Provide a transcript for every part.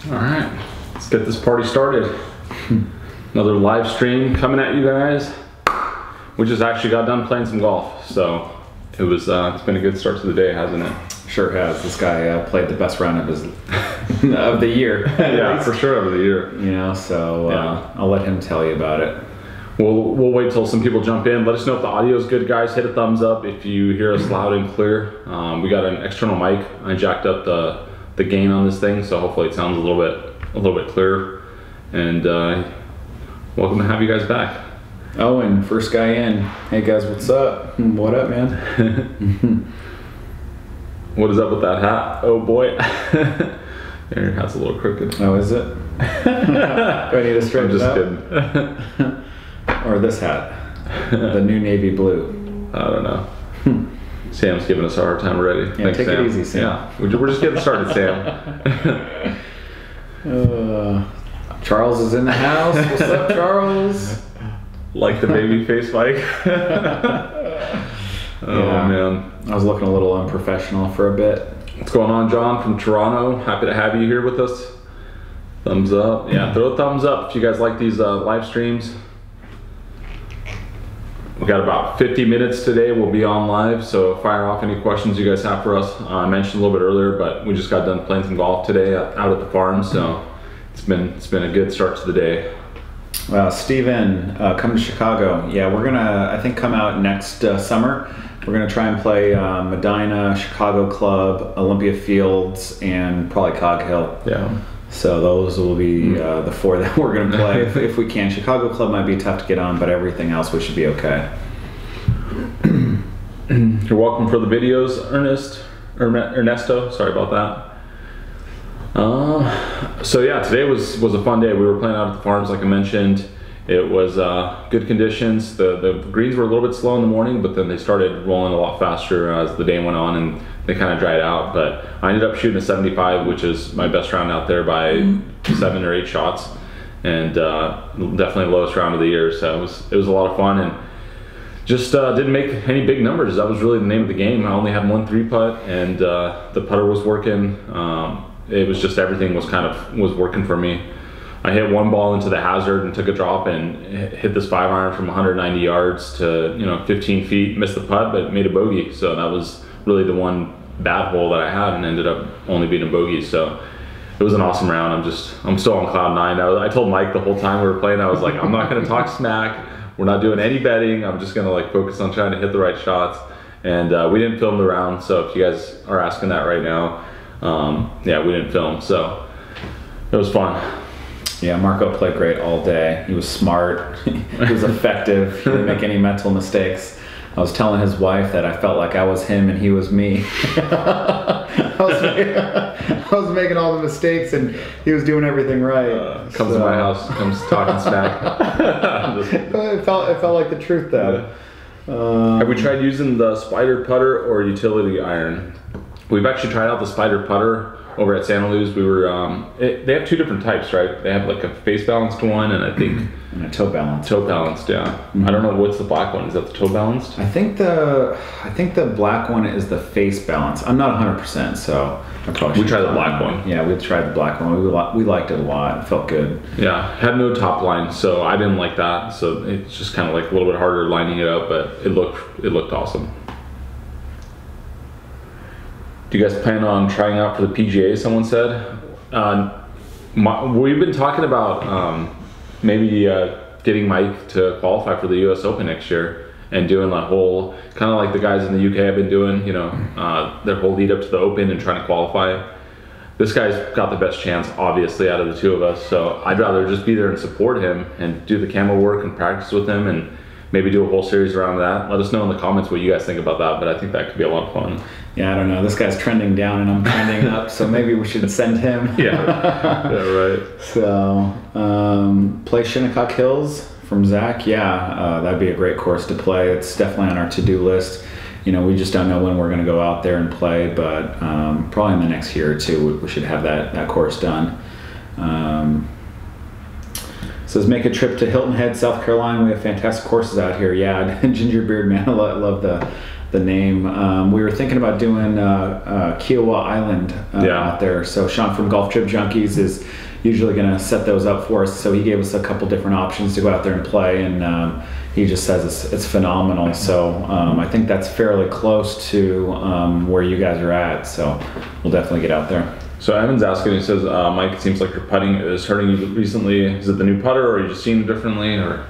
All right, let's get this party started. Another live stream coming at you guys. We just actually got done playing some golf, so it was. It's been a good start to the day, hasn't it? Sure has. This guy played the best round of his of the year. Yeah, for sure, of the year. You know, so I'll let him tell you about it. We'll wait till some people jump in. Let us know if the audio is good, guys. Hit a thumbs up if you hear us loud and clear. We got an external mic. I jacked up the gain on this thing, so hopefully it sounds a little bit clearer. And welcome to have you guys back. Oh, and first guy in. Hey guys, what's up? What up, man? What is up with that hat? Oh boy. Your hat's a little crooked. Oh, is it? Do I need to straighten it up? I'm just kidding. Or this hat, the new navy blue. I don't know. Sam's giving us a hard time already. Yeah, Thanks, take Sam. it easy, Sam. Yeah, we're just getting started, Sam. Charles is in the house. What's up, Charles? Like the baby face mic. Oh man, I was looking a little unprofessional for a bit. What's going on, John from Toronto? Happy to have you here with us. Thumbs up. Yeah, throw a thumbs up if you guys like these live streams. We got about 50 minutes today. We'll be on live, so fire off any questions you guys have for us. I mentioned a little bit earlier, but we just got done playing some golf today out at the farm, so it's been a good start to the day. Steven, coming to Chicago. Yeah, we're gonna, I think, come out next summer. We're gonna try and play Medina, Chicago Club, Olympia Fields, and probably Cog Hill. Yeah. So those will be the four that we're going to play if we can. Chicago Club might be tough to get on, but everything else we should be okay. You're welcome for the videos, Ernesto. Sorry about that. So yeah, today was a fun day. We were playing out at the farms, like I mentioned. It was good conditions. The greens were a little bit slow in the morning, but then they started rolling a lot faster as the day went on, and they kind of dried out. But I ended up shooting a 75, which is my best round out there by 7 or 8 shots, and definitely the lowest round of the year. So it was a lot of fun, and just didn't make any big numbers. That was really the name of the game. I only had 1 3-putt, and the putter was working. It was just everything was working for me. I hit 1 ball into the hazard and took a drop and hit this 5-iron from 190 yards to 15 feet. Missed the putt, but made a bogey. So that was really the one bad hole that I had, and ended up only being a bogey. So it was an awesome round. I'm still on cloud 9. I told Mike the whole time we were playing, I was like, I'm not going to talk smack. We're not doing any betting. I'm just going to focus on trying to hit the right shots. And we didn't film the round. So if you guys are asking that right now, yeah, we didn't film. So it was fun. Yeah, Marco played great all day. He was smart. He was effective. He didn't make any mental mistakes. I was telling his wife that I felt like I was him and he was me. I was making all the mistakes and he was doing everything right. Comes to my house, comes talking smack. It felt like the truth though. Yeah. Have we tried using the spider putter or utility iron? We've actually tried out the spider putter over at Santa Luz. We were, they have 2 different types, right? They have like a face balanced one, and I think and a toe balanced. Toe balanced, yeah. I don't know what's the black one. Is that the toe balanced? I think the black one is the face balance. I'm not 100%, so I probably we tried the black one. Yeah, we tried the black one. We liked it a lot. It felt good. Yeah, had no top line, so I didn't like that. So it's just kind of like a little bit harder lining it up, but it looked awesome. Do you guys plan on trying out for the PGA, someone said? We've been talking about maybe getting Mike to qualify for the US Open next year and doing that whole, kind of like the guys in the UK have been doing, their whole lead up to the Open and trying to qualify. This guy's got the best chance, obviously, out of the 2 of us, so I'd rather just be there and support him and do the camera work and practice with him and maybe do a whole series around that. Let us know in the comments what you guys think about that, but I think that could be a lot of fun. Yeah, I don't know. This guy's trending down and I'm trending up, so maybe we should send him. Yeah, right. So, play Shinnecock Hills from Zach. Yeah, that'd be a great course to play. It's definitely on our to-do list. We just don't know when we're going to go out there and play, but probably in the next year or 2, we should have that course done. Says, make a trip to Hilton Head, South Carolina. We have fantastic courses out here. Yeah, Ginger Beard Man, I love the the name. We were thinking about doing Kiowa Island out there. So Sean from Golf Trip Junkies is usually going to set those up for us. So he gave us a couple different options to go out there and play, and he just says it's phenomenal. So I think that's fairly close to where you guys are at. So we'll definitely get out there. So Evan's asking, he says, Mike, it seems like your putting is hurting you recently. Is it the new putter, or are you just seeing it differently, or?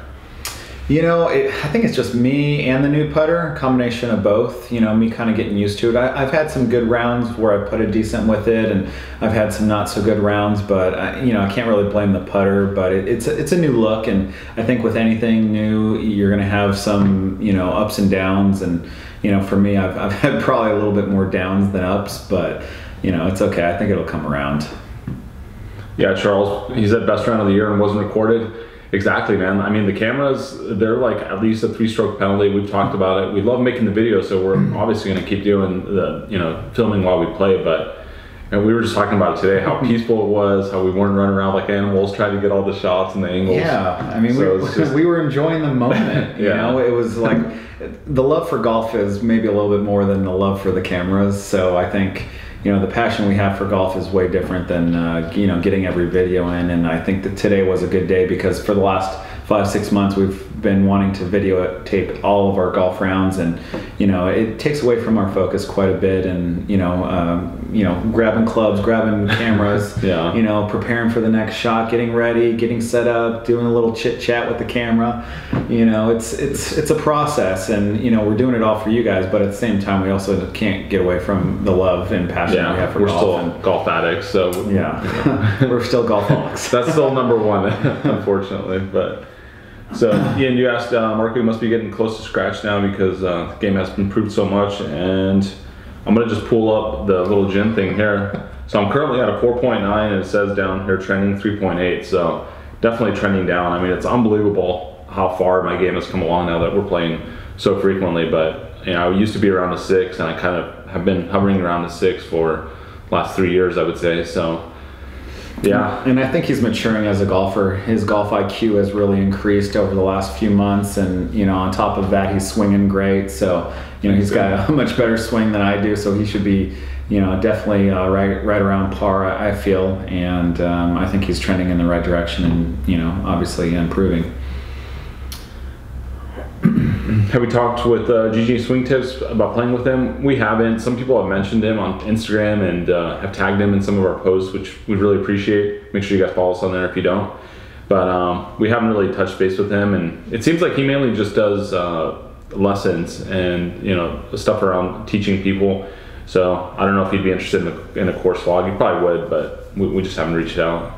You know, I think it's just me and the new putter, a combination of both. You know, me kind of getting used to it. I've had some good rounds where I putted decent with it, and I've had some not so good rounds. But I can't really blame the putter. But it's a new look, and I think with anything new, you're going to have some ups and downs. And for me, I've had probably a little bit more downs than ups, but it's okay. I think it'll come around. Yeah, Charles, he said best round of the year and wasn't recorded. Exactly, man. I mean, the cameras, they're like at least a 3-stroke penalty. We've talked about it. We love making the video, so we're obviously going to keep doing the, filming while we play. But we were just talking about it today, how peaceful it was, how we weren't running around like animals trying to get all the shots and the angles. Yeah, I mean, so we were enjoying the moment. You know, it was like the love for golf is maybe a little bit more than the love for the cameras. So I think the passion we have for golf is way different than, getting every video in. And I think that today was a good day because for the last 5-6 months, we've been wanting to videotape all of our golf rounds. And, it takes away from our focus quite a bit. And, grabbing clubs, grabbing cameras, preparing for the next shot, getting ready, getting set up, doing a little chit chat with the camera. It's a process, and, we're doing it all for you guys. But at the same time, we also can't get away from the love and passion we have for golf. We're still golf addicts, so we're still golfholics. That's still number one, unfortunately. But so Ian, you asked Marco, you must be getting close to scratch now because the game has improved so much. And I'm gonna just pull up the little gym thing here. So I'm currently at a 4.9, and it says down here trending 3.8. So definitely trending down. I mean, it's unbelievable how far my game has come along now that we're playing so frequently. But I used to be around a 6, and I kind of have been hovering around a 6 for the last 3 years, I would say. So yeah. And I think he's maturing as a golfer. His golf IQ has really increased over the last few months, and on top of that, he's swinging great. So he's got a much better swing than I do. So he should be definitely right around par, I feel. And I think he's trending in the right direction, and obviously improving. Have we talked with GG Swing Tips about playing with him? We haven't. Some people have mentioned him on Instagram and have tagged him in some of our posts, which we really appreciate. Make sure you guys follow us on there if you don't. But we haven't really touched base with him, and it seems like he mainly just does lessons and stuff around teaching people. So I don't know if he'd be interested in a course vlog. He probably would, but we just haven't reached out.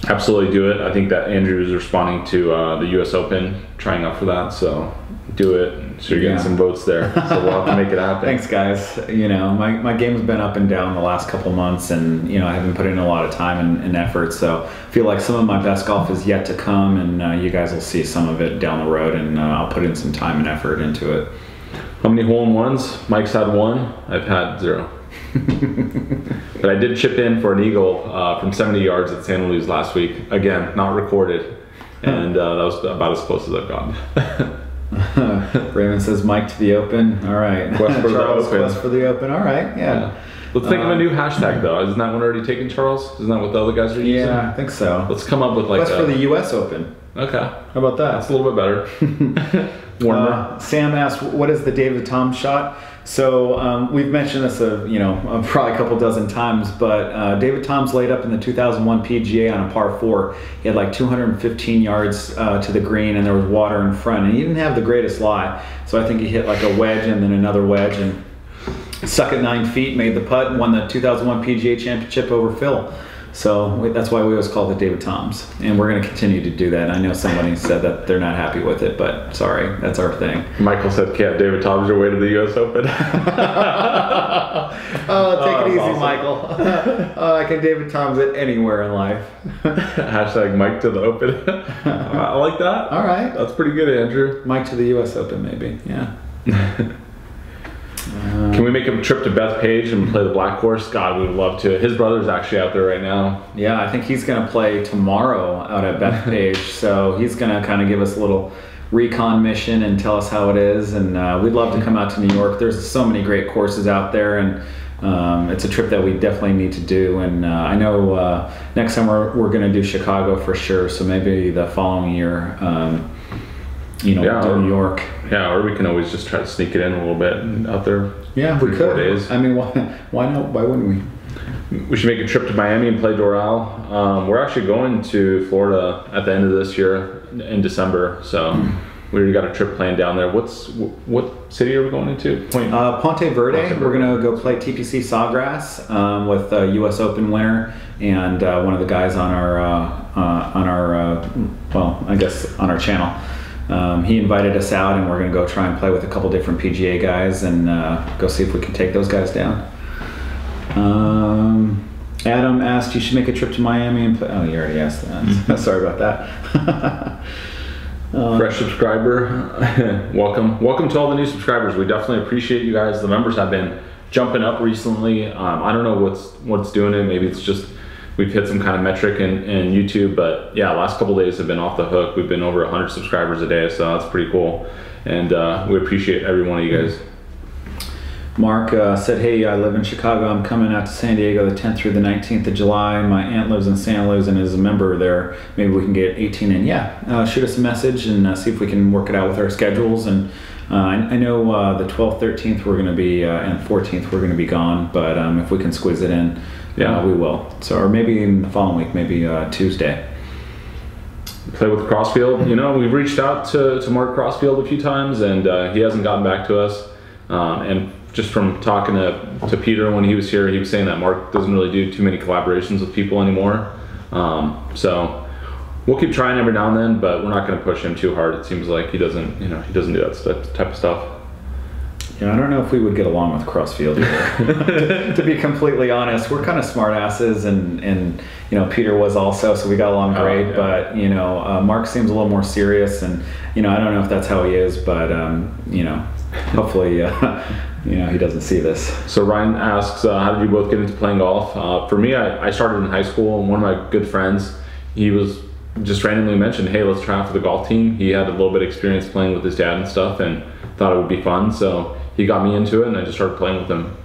Absolutely do it. I think that Andrew is responding to the US Open, trying out for that, so do it. So you're getting some votes there, so we'll have to make it happen. Thanks, guys. My game's been up and down the last couple months, and I haven't put in a lot of time and effort, so I feel like some of my best golf is yet to come, and you guys will see some of it down the road, and I'll put in some time and effort into it. How many hole-in-ones? Mike's had 1. I've had 0. But I did chip in for an eagle from 70 yards at San Luis last week. Again, not recorded, and that was about as close as I've gotten. Raymond says Mike to the Open. All right. Quest for Charles, the Open. Quest for the Open. All right. Yeah. Let's think of a new hashtag though. Isn't that one already taken, Charles? Isn't that what the other guys are using? Yeah, I think so. Let's come up with like Quest for the US Open. Okay. How about that? That's a little bit better. Warmer. Sam asked, what is the David Toms shot? So we've mentioned this, probably a couple dozen times, but David Toms laid up in the 2001 PGA on a par 4. He had like 215 yards to the green, and there was water in front, and he didn't have the greatest lie. So I think he hit like a wedge and then another wedge, and stuck at 9 feet, made the putt, and won the 2001 PGA Championship over Phil. So that's why we always call it David Toms, and we're going to continue to do that. I know somebody said that they're not happy with it, but sorry, that's our thing. Michael said, "Can't David Toms your way to the U.S. Open?" Take it easy, awesome. Michael. I can David Toms it anywhere in life. Hashtag Mike to the Open. I like that. All right, that's pretty good, Andrew. Mike to the U.S. Open, maybe. Yeah. Can we make a trip to Bethpage and play the black course? God, we would love to. His brother's actually out there right now. Yeah, I think he's going to play tomorrow out at Bethpage. So he's going to kind of give us a little recon mission and tell us how it is. And we'd love to come out to New York. There's so many great courses out there, and it's a trip that we definitely need to do. And I know next summer we're going to do Chicago for sure. So maybe the following year, we'll do New York. Yeah, or we can always just try to sneak it in a little bit out there. Yeah, we could. 4 days. I mean, why not? Why wouldn't we? We should make a trip to Miami and play Doral. We're actually going to Florida at the end of this year in December, so we already got a trip planned down there. What city are we going into? Ponte Verde. We're gonna go play TPC Sawgrass with a U.S. Open winner and one of the guys on our channel. He invited us out, and we're gonna go try and play with a couple different PGA guys and go see if we can take those guys down. Adam asked, you should make a trip to Miami and play. Oh, you already asked that. Sorry about that. Fresh subscriber, welcome to all the new subscribers. We definitely appreciate you guys. The members have been jumping up recently. I don't know what's doing it. Maybe it's just we've hit some kind of metric in YouTube, but yeah, last couple days have been off the hook. We've been over 100 subscribers a day, so that's pretty cool, and we appreciate every one of you guys. Mark said, hey, I live in Chicago. I'm coming out to San Diego the 10th through the 19th of July. My aunt lives in San Luis and is a member there. Maybe we can get 18 in. Yeah, shoot us a message and see if we can work it out with our schedules. And I know the 12th, 13th we're going to be, and 14th we're going to be gone. But if we can squeeze it in, we will. So, or maybe in the following week, maybe Tuesday. Play with Crossfield. We've reached out to Mark Crossfield a few times, and he hasn't gotten back to us. And just from talking to Peter when he was here, he was saying that Mark doesn't really do too many collaborations with people anymore. So we'll keep trying every now and then, but we're not going to push him too hard. It seems like he doesn't do that type of stuff. Yeah, I don't know if we would get along with Crossfield either. To be completely honest, we're kind of smart asses, and Peter was also, so we got along great. Yeah. But Mark seems a little more serious, and I don't know if that's how he is, but hopefully he doesn't see this. So Ryan asks, how did you both get into playing golf? For me, I started in high school, and one of my good friends, he was just randomly mentioned, hey, let's try out for the golf team. He had a little bit of experience playing with his dad and stuff, and thought it would be fun, so he got me into it, and I just started playing with him.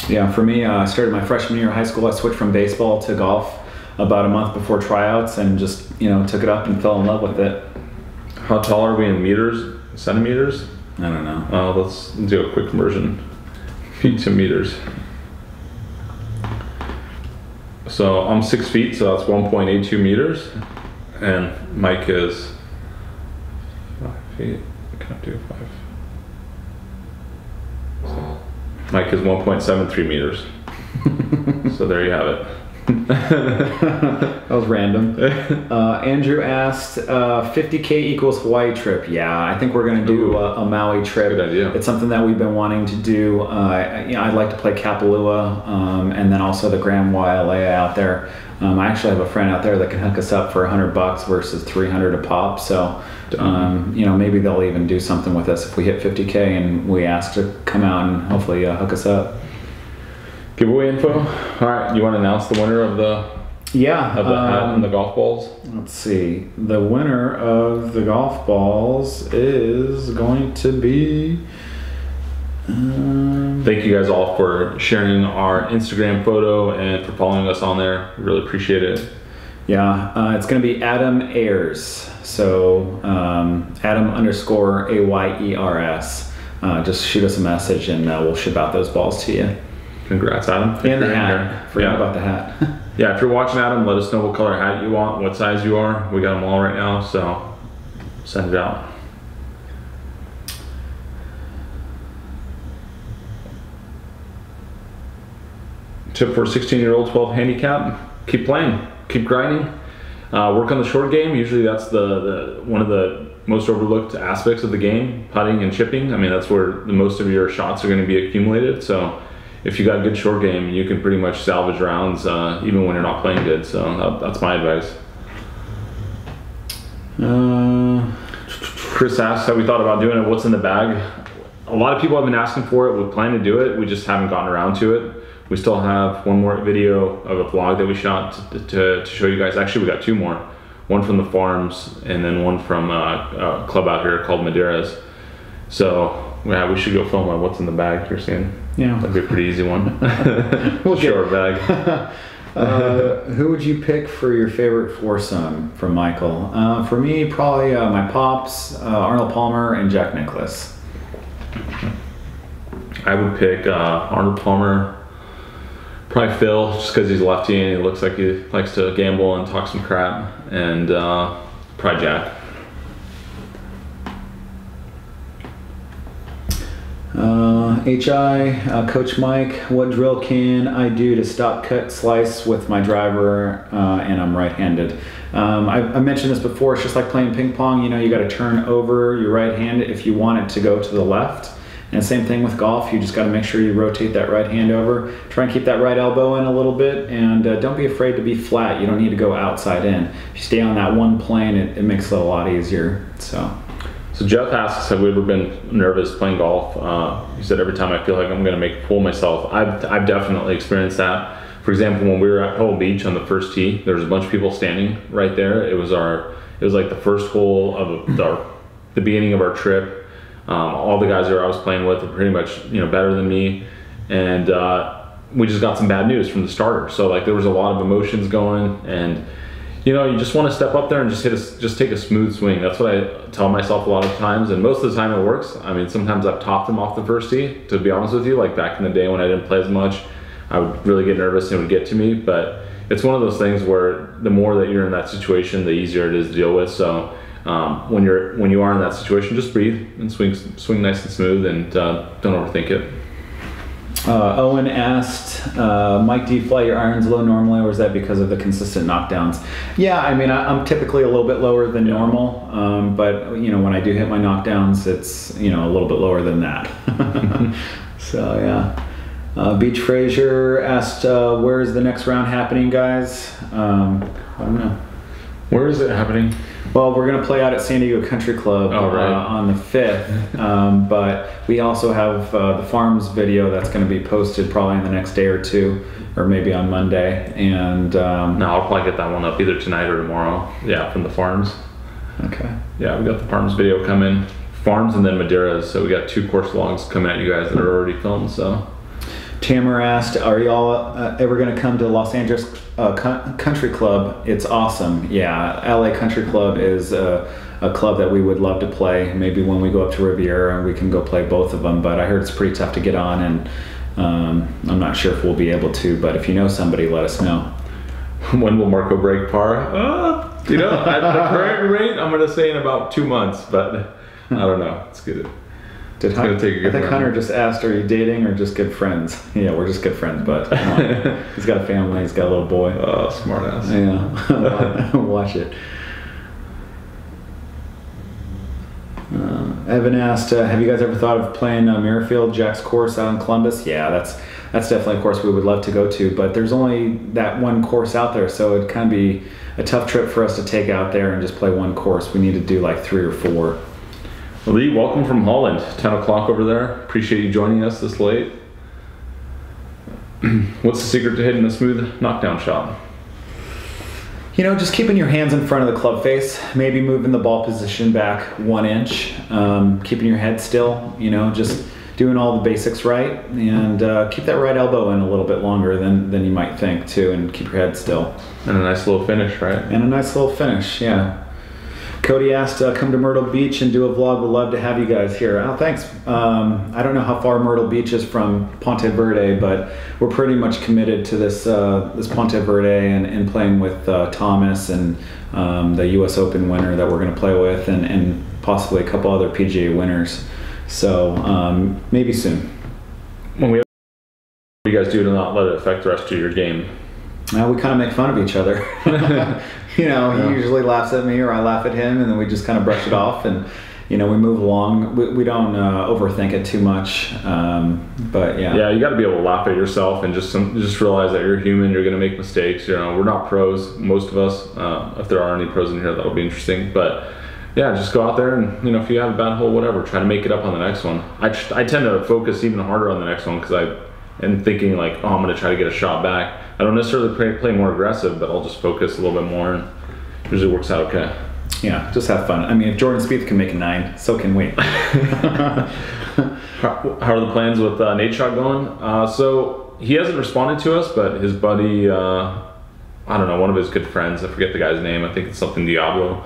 Yeah, for me, I started my freshman year of high school. I switched from baseball to golf about a month before tryouts, and just took it up and fell in love with it. How tall are we in meters, centimeters? I don't know. Let's do a quick conversion. Feet to meters. So I'm 6 feet, so that's 1.82 meters. And Mike is 5 feet. I can't do 5. So Mike is 1.73 meters. So there you have it. That was random. Andrew asked, 50K equals Hawaii trip. Yeah, I think we're going to do a Maui trip. Good idea. It's something that we've been wanting to do. I'd like to play Kapalua, and then also the Grand Wailea out there. I actually have a friend out there that can hook us up for $100 versus $300 a pop. So, maybe they'll even do something with us if we hit 50K and we ask to come out and hopefully hook us up. Giveaway info. All right, you want to announce the winner of the hat and the golf balls? Let's see. The winner of the golf balls is going to be. Thank you guys all for sharing our Instagram photo and for following us on there. We really appreciate it. Yeah, it's going to be Adam Ayers. So Adam_AYERS. Just shoot us a message and we'll ship out those balls to you. Congrats, Adam. And the hat. Forget about the hat. Yeah, if you're watching, Adam, let us know what color hat you want, what size you are. We got them all right now, so send it out. Tip for 16-year-old 12 handicap: keep playing, keep grinding, work on the short game. Usually that's the one of the most overlooked aspects of the game, putting and chipping. I mean, that's where the most of your shots are going to be accumulated. So if you got a good short game, you can pretty much salvage rounds even when you're not playing good. So that's my advice. Chris asks how we thought about doing it. What's in the bag? A lot of people have been asking for it. We plan to do it. We just haven't gotten around to it. We still have one more video of a vlog that we shot to show you guys. Actually, we got 2 more. one from the farms, and then one from a club out here called Madeiras. So yeah, we should go film on what's in the bag here soon. Yeah, that'd be a pretty easy one. Short bag. Who would you pick for your favorite foursome from Michael? For me, probably my pops, Arnold Palmer, and Jack Nicklaus. I would pick Arnold Palmer, probably Phil, just because he's lefty and he looks like he likes to gamble and talk some crap, and probably Jack. Coach Mike, what drill can I do to stop cut slice with my driver and I'm right-handed? I mentioned this before, it's just like playing ping pong. You know, you got to turn over your right hand if you want it to go to the left. And same thing with golf, you just got to make sure you rotate that right hand over. Try and keep that right elbow in a little bit, and don't be afraid to be flat. You don't need to go outside in. If you stay on that one plane, it makes it a lot easier. So Jeff asks, have we ever been nervous playing golf? He said, every time I feel like I'm going to make a fool of myself. I've definitely experienced that. For example, when we were at Pebble Beach on the first tee, there was a bunch of people standing right there. It was like the first hole of the beginning of our trip. All the guys that I was playing with were pretty much, better than me, and we just got some bad news from the starter. So like there was a lot of emotions going, and you just want to step up there and just take a smooth swing. That's what I tell myself a lot of times, and most of the time it works. I mean, sometimes I've topped them off the first tee, to be honest with you. Like back in the day when I didn't play as much, I would really get nervous and it would get to me. But it's one of those things where the more that you're in that situation, the easier it is to deal with. So when you are in that situation, just breathe and swing nice and smooth, and don't overthink it. Owen asked, Mike, do you fly your irons low normally, or is that because of the consistent knockdowns? Yeah, I mean, I'm typically a little bit lower than normal, but when I do hit my knockdowns, it's a little bit lower than that. So yeah. Beach Frazier asked, where is the next round happening, guys? I don't know. Where is it happening? Well, we're going to play out at San Diego Country Club on the 5th, but we also have the Farms video that's going to be posted probably in the next day or two, or maybe on Monday. And no, I'll probably get that one up either tonight or tomorrow. Yeah, from the Farms. Okay. Yeah, we got the Farms video coming. Farms and then Madeiras, so we got 2 course logs coming at you guys that are already filmed. So. Tamer asked, are y'all ever going to come to Los Angeles Country Club? It's awesome. Yeah, LA Country Club is a club that we would love to play. Maybe when we go up to Riviera, we can go play both of them, but I heard it's pretty tough to get on, and I'm not sure if we'll be able to, but if you know somebody, let us know. When will Marco break par? At the current rate, I'm going to say in about 2 months, but I don't know. It's good. I think Hunter just asked, are you dating or just good friends? Yeah, we're just good friends, but he's got a family, he's got a little boy. Oh, smart ass. Yeah, watch it. Evan asked, have you guys ever thought of playing Merrifield, Jack's course out in Columbus? Yeah, that's definitely a course we would love to go to, but there's only that one course out there, so it'd kind of be a tough trip for us to take out there and just play one course. We need to do like 3 or 4. Lee, welcome from Holland. 10 o'clock over there. Appreciate you joining us this late. What's the secret to hitting a smooth knockdown shot? Just keeping your hands in front of the club face, maybe moving the ball position back 1 inch, keeping your head still, just doing all the basics right, and keep that right elbow in a little bit longer than you might think too, and keep your head still. And a nice little finish, right? And a nice little finish, yeah. Cody asked, come to Myrtle Beach and do a vlog. We'd love to have you guys here. Oh, thanks. I don't know how far Myrtle Beach is from Ponte Verde, but we're pretty much committed to this Ponte Verde and playing with Thomas and the U.S. Open winner that we're going to play with, and possibly a couple other PGA winners. So maybe soon. What do you guys do to not let it affect the rest of your game? We kind of make fun of each other. He usually laughs at me or I laugh at him, and then we just kind of brush it off, and we move along. We don't overthink it too much, but yeah. Yeah, you got to be able to laugh at yourself and just realize that you're human. You're going to make mistakes. We're not pros, most of us. If there are any pros in here, that'll be interesting. But yeah, just go out there and if you have a bad hole, whatever, try to make it up on the next one. I tend to focus even harder on the next one because I'm thinking like, I'm going to try to get a shot back. I don't necessarily play more aggressive, but I'll just focus a little bit more. And usually works out okay. Yeah, just have fun. I mean, if Jordan Spieth can make a 9, so can we. How are the plans with Nate Shot going? So he hasn't responded to us, but his buddy, I don't know, one of his good friends, I forget the guy's name, I think it's something Diablo.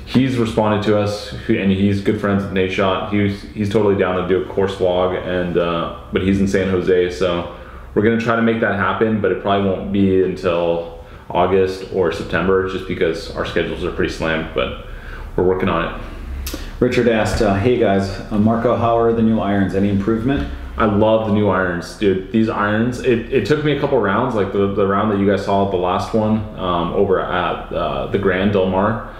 He's responded to us, and he's good friends with Nate Shot. He's totally down to do a course vlog, and but he's in San Jose, so we're gonna try to make that happen, but it probably won't be until August or September, just because our schedules are pretty slammed, but we're working on it. Richard asked, hey guys, Marco, how are the new irons? Any improvement? I love the new irons, dude. These irons, it took me a couple rounds, like the round that you guys saw, the last one over at the Grand Del Mar.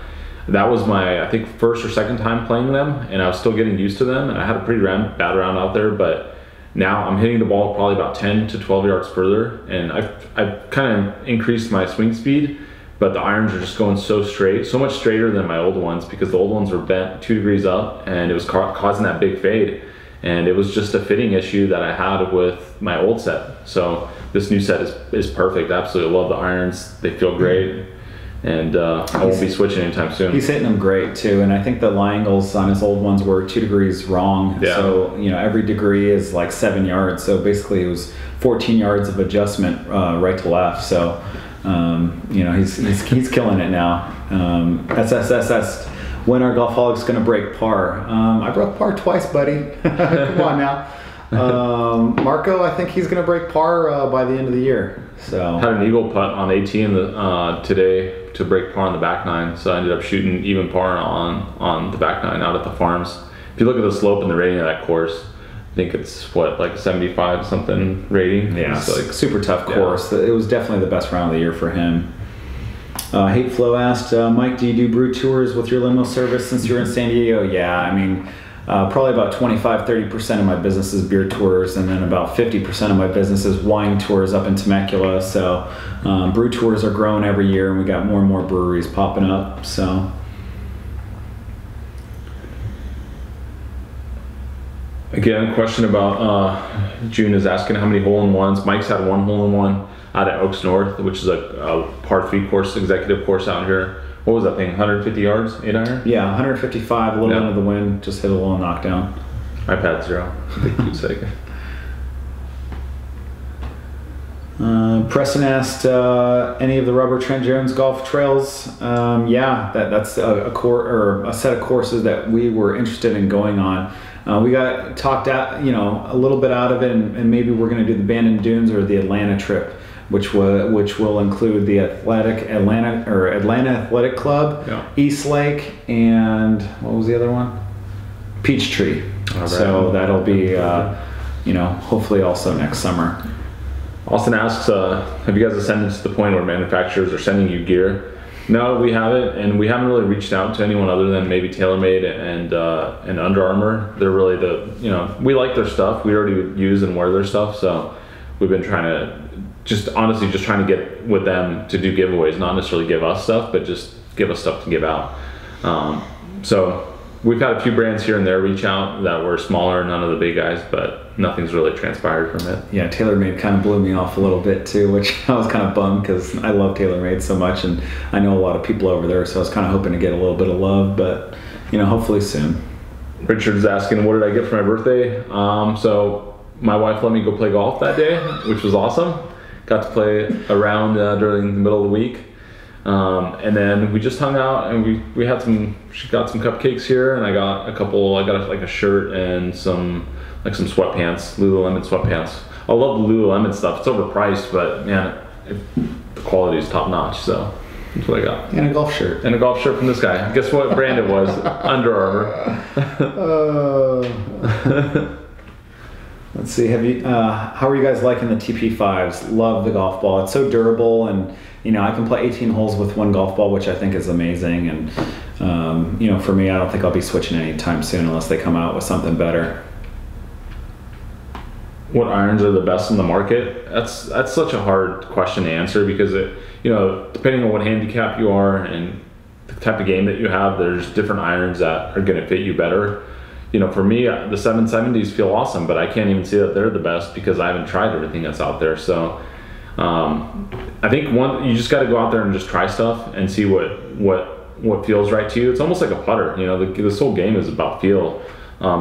That was my, I think, first or second time playing them, and I was still getting used to them, and I had a pretty bad round out there, but now I'm hitting the ball probably about 10 to 12 yards further, and I've kind of increased my swing speed, but the irons are just going so straight, so much straighter than my old ones, because the old ones were bent 2 degrees up, and it was causing that big fade, and it was just a fitting issue that I had with my old set. So this new set is perfect. I absolutely love the irons. They feel great. And I won't be switching anytime soon. He's hitting them great too, and I think the lie angles on his old ones were 2 degrees wrong. Yeah. So every degree is like 7 yards. So basically, it was 14 yards of adjustment right to left. So he's killing it now. SSSS. When are Golfholics going to break par? I broke par twice, buddy. Come on now. Marco, I think he's going to break par by the end of the year. So had an eagle putt on 18 today to break par on the back nine, so I ended up shooting even par on the back nine out at the farms. If you look at the slope and the rating of that course, I think it's like 75 something rating. Yeah, it's like super tough course. Yeah. It was definitely the best round of the year for him. Hate Flow asked, Mike, do you do brew tours with your limo service since you're in San Diego? Yeah, I mean, probably about 25-30% of my business is beer tours, and then about 50% of my business is wine tours up in Temecula. So brew tours are growing every year, and we got more and more breweries popping up. So again, question about June is asking how many hole-in-ones. Mike's had 1 hole-in-one out at Oaks North, which is a par 3 course, executive course out here. What was that thing, 150 yards, 8 iron? Yeah, 155, a little into the wind, just hit a little knockdown. I've had 0, for the cute sake. Preston asked, any of the Rubber Trent Jones golf trails? Yeah, that's a set of courses that we were interested in going on. We got talked out, a little bit out of it, and maybe we're going to do the Bandon Dunes or the Atlanta trip, which will include the Atlanta Athletic Club, East Lake, and what was the other one? Peachtree. Right. So that'll be, hopefully also next summer. Austin asks, have you guys ascended to the point where manufacturers are sending you gear? No, we haven't, and we haven't really reached out to anyone other than maybe TaylorMade and Under Armour. They're really we like their stuff. We already use and wear their stuff, so we've been trying to honestly trying to get with them to do giveaways, not necessarily give us stuff, but just give us stuff to give out. So we've had a few brands here and there reach out that were smaller, none of the big guys, but nothing's really transpired from it. Yeah, TaylorMade kind of blew me off a little bit too, which I was kind of bummed because I love TaylorMade so much, and I know a lot of people over there, so I was kind of hoping to get a little bit of love, but hopefully soon. Richard's asking, what did I get for my birthday? So my wife let me go play golf that day, which was awesome. Got to play around during the middle of the week. And then we just hung out, and we had she got some cupcakes here, and I got a shirt and some sweatpants, Lululemon sweatpants. I love the Lululemon stuff. It's overpriced, but man, the quality is top notch, so that's what I got. And a golf shirt. And a golf shirt from this guy. Guess what brand it was? Under Armour. Let's see, how are you guys liking the TP5s? Love the golf ball. It's so durable, and I can play 18 holes with 1 golf ball, which I think is amazing. And for me, I don't think I'll be switching anytime soon unless they come out with something better. What irons are the best in the market? That's such a hard question to answer, because depending on what handicap you are and the type of game that you have, there's different irons that are going to fit you better. For me, the 770s feel awesome, but I can't even say that they're the best because I haven't tried everything that's out there. So I think you just got to go out there and just try stuff and see what feels right to you. It's almost like a putter, you know. This whole game is about feel.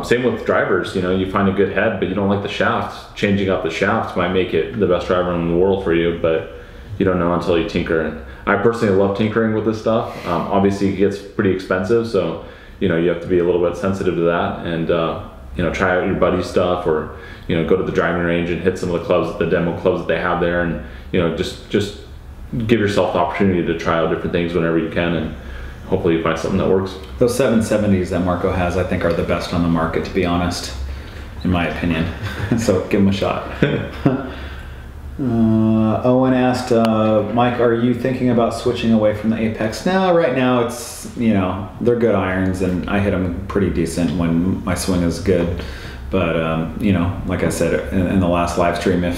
Same with drivers, you know. You find a good head, but you don't like the shaft. Changing up the shaft might make it the best driver in the world for you, but you don't know until you tinker. I personally love tinkering with this stuff. Obviously, it gets pretty expensive, so you know you have to be a little bit sensitive to that, and you know, try out your buddy's stuff, or you know, go to the driving range and hit some of the clubs, the demo clubs that they have there, and you know, just give yourself the opportunity to try out different things whenever you can, and hopefully you find something that works. Those 770s that Marco has, I think, are the best on the market, to be honest, in my opinion. So give them a shot. Owen asked, Mike, are you thinking about switching away from the Apex? No, right now it's, you know, they're good irons, and I hit them pretty decent when my swing is good. But, you know, like I said in the last live stream, if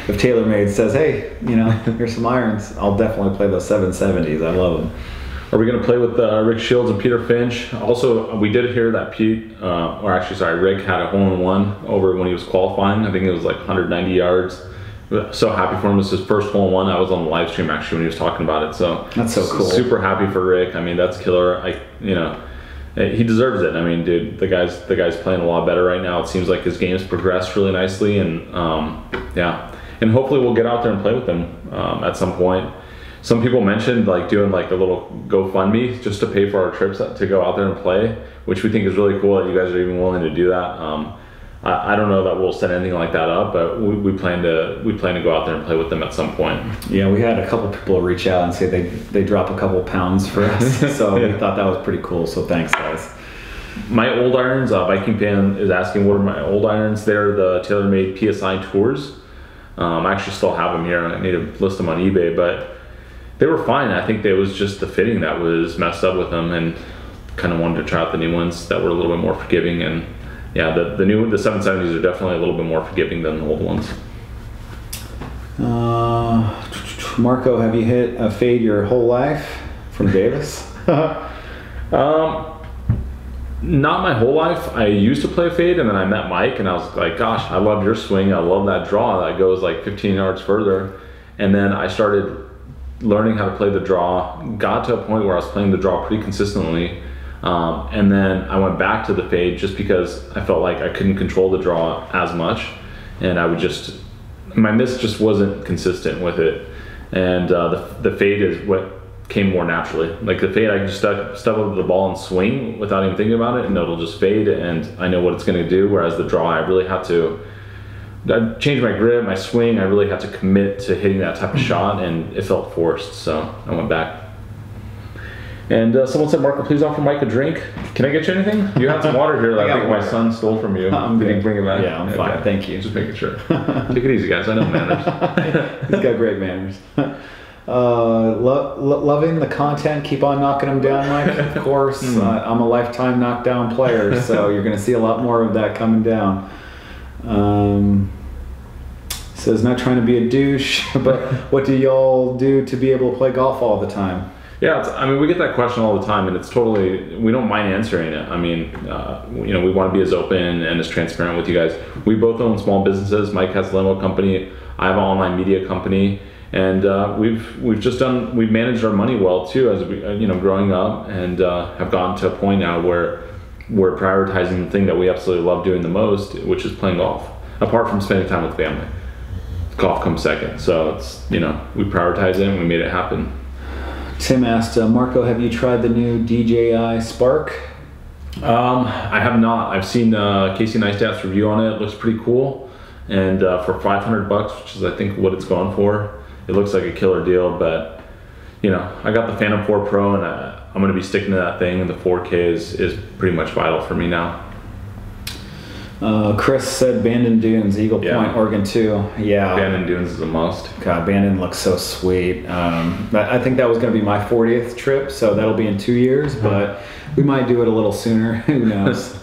TaylorMade says, hey, you know, here's some irons, I'll definitely play those 770s. I love them. Are we going to play with Rick Shields and Peter Finch? Also, we did hear that Rick had a hole-in-one over when he was qualifying. I think it was like 190 yards. So happy for him. It's his first hole-in-one. I was on the live stream actually when he was talking about it. So that's so cool. Super happy for Rick. I mean, that's killer. You know, he deserves it. I mean, dude, the guy's playing a lot better right now. It seems like his game's progressed really nicely, and yeah, and hopefully we'll get out there and play with him at some point. Some people mentioned like doing like a little GoFundMe just to pay for our trips to go out there and play, which we think is really cool that you guys are even willing to do that. I don't know that we'll set anything like that up, but we plan to go out there and play with them at some point. Yeah, we had a couple people reach out and say they drop a couple pounds for us, so yeah. We thought that was pretty cool. So thanks, guys. My old irons, Viking Fan is asking what are my old irons. They're the TaylorMade PSI Tours. I actually still have them here. I need to list them on eBay, but they were fine. I think it was just the fitting that was messed up with them, and kind of wanted to try out the new ones that were a little bit more forgiving. And yeah, the 770s are definitely a little bit more forgiving than the old ones. Marco, have you hit a fade your whole life? From Davis. Not my whole life. I used to play fade, and then I met Mike, and I was like, gosh, I love your swing. I love that draw that goes like 15 yards further. And then I started learning how to play the draw, got to a point where I was playing the draw pretty consistently. And then I went back to the fade just because I felt like I couldn't control the draw as much, and I would just, my miss just wasn't consistent with it. And the fade is what came more naturally. Like the fade, I can just step up the ball and swing without even thinking about it, and it'll just fade, and I know what it's going to do. Whereas the draw, I really had to change my grip, my swing. I really had to commit to hitting that type of shot, and it felt forced. So I went back. And someone said, Marco, please offer Mike a drink. Can I get you anything? You had some water here that I think my son stole from you. Did he bring it back? Yeah, I'm fine. Thank you. Just making sure. Take it easy, guys. I know manners. He's got great manners. Loving the content. Keep on knocking them down, Mike. Of course. I'm a lifetime knockdown player, so you're going to see a lot more of that coming down. Says, not trying to be a douche, but what do y'all do to be able to play golf all the time? Yeah, I mean, we get that question all the time, and it's totally, we don't mind answering it. I mean, you know, we want to be as open and as transparent with you guys. We both own small businesses. Mike has a limo company. I have an online media company, and we've managed our money well too, as we, you know, growing up, and have gotten to a point now where we're prioritizing the thing that we absolutely love doing the most, which is playing golf. Apart from spending time with family, golf comes second. So it's, you know, we prioritize it and we made it happen. Tim asked, Marco, have you tried the new DJI Spark? I have not. I've seen Casey Neistat's review on it. It looks pretty cool. And for $500, which is I think what it's going for, it looks like a killer deal. But you know, I got the Phantom 4 Pro, and I'm going to be sticking to that thing. And the 4K is pretty much vital for me now. Chris said Bandon Dunes, Eagle Point, Oregon 2. Yeah. Bandon Dunes is a must. God, Bandon looks so sweet. I think that was going to be my 40th trip, so that'll be in 2 years, but we might do it a little sooner. Who knows?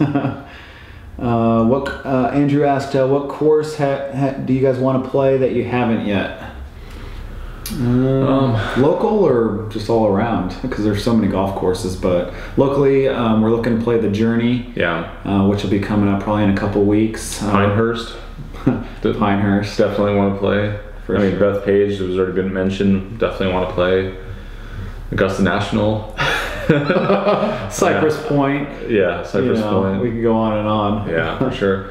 Andrew asked, what course do you guys want to play that you haven't yet? Local or just all around, because there's so many golf courses, but locally we're looking to play the Journey, which will be coming up probably in a couple weeks. Pinehurst. Pinehurst, definitely want to play. For I mean, sure. Beth Page, who's already been mentioned, definitely want to play. Augusta National. Cypress Point. Yeah, Cypress Point. We could go on and on. Yeah, for sure.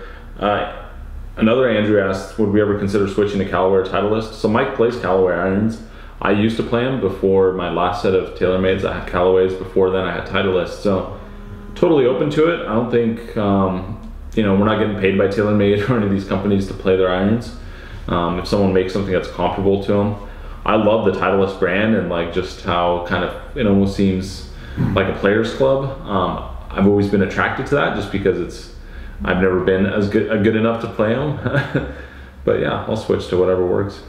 Another Andrew asked, would we ever consider switching to Callaway or Titleist? So Mike plays Callaway irons. I used to play them before my last set of TaylorMades. I had Callaways. Before then, I had Titleist. So totally open to it. I don't think, we're not getting paid by TaylorMade or any of these companies to play their irons. If someone makes something that's comparable to them. I love the Titleist brand and like just how kind of it almost seems like a player's club. I've always been attracted to that just because I've never been as good enough to play them. But yeah, I'll switch to whatever works.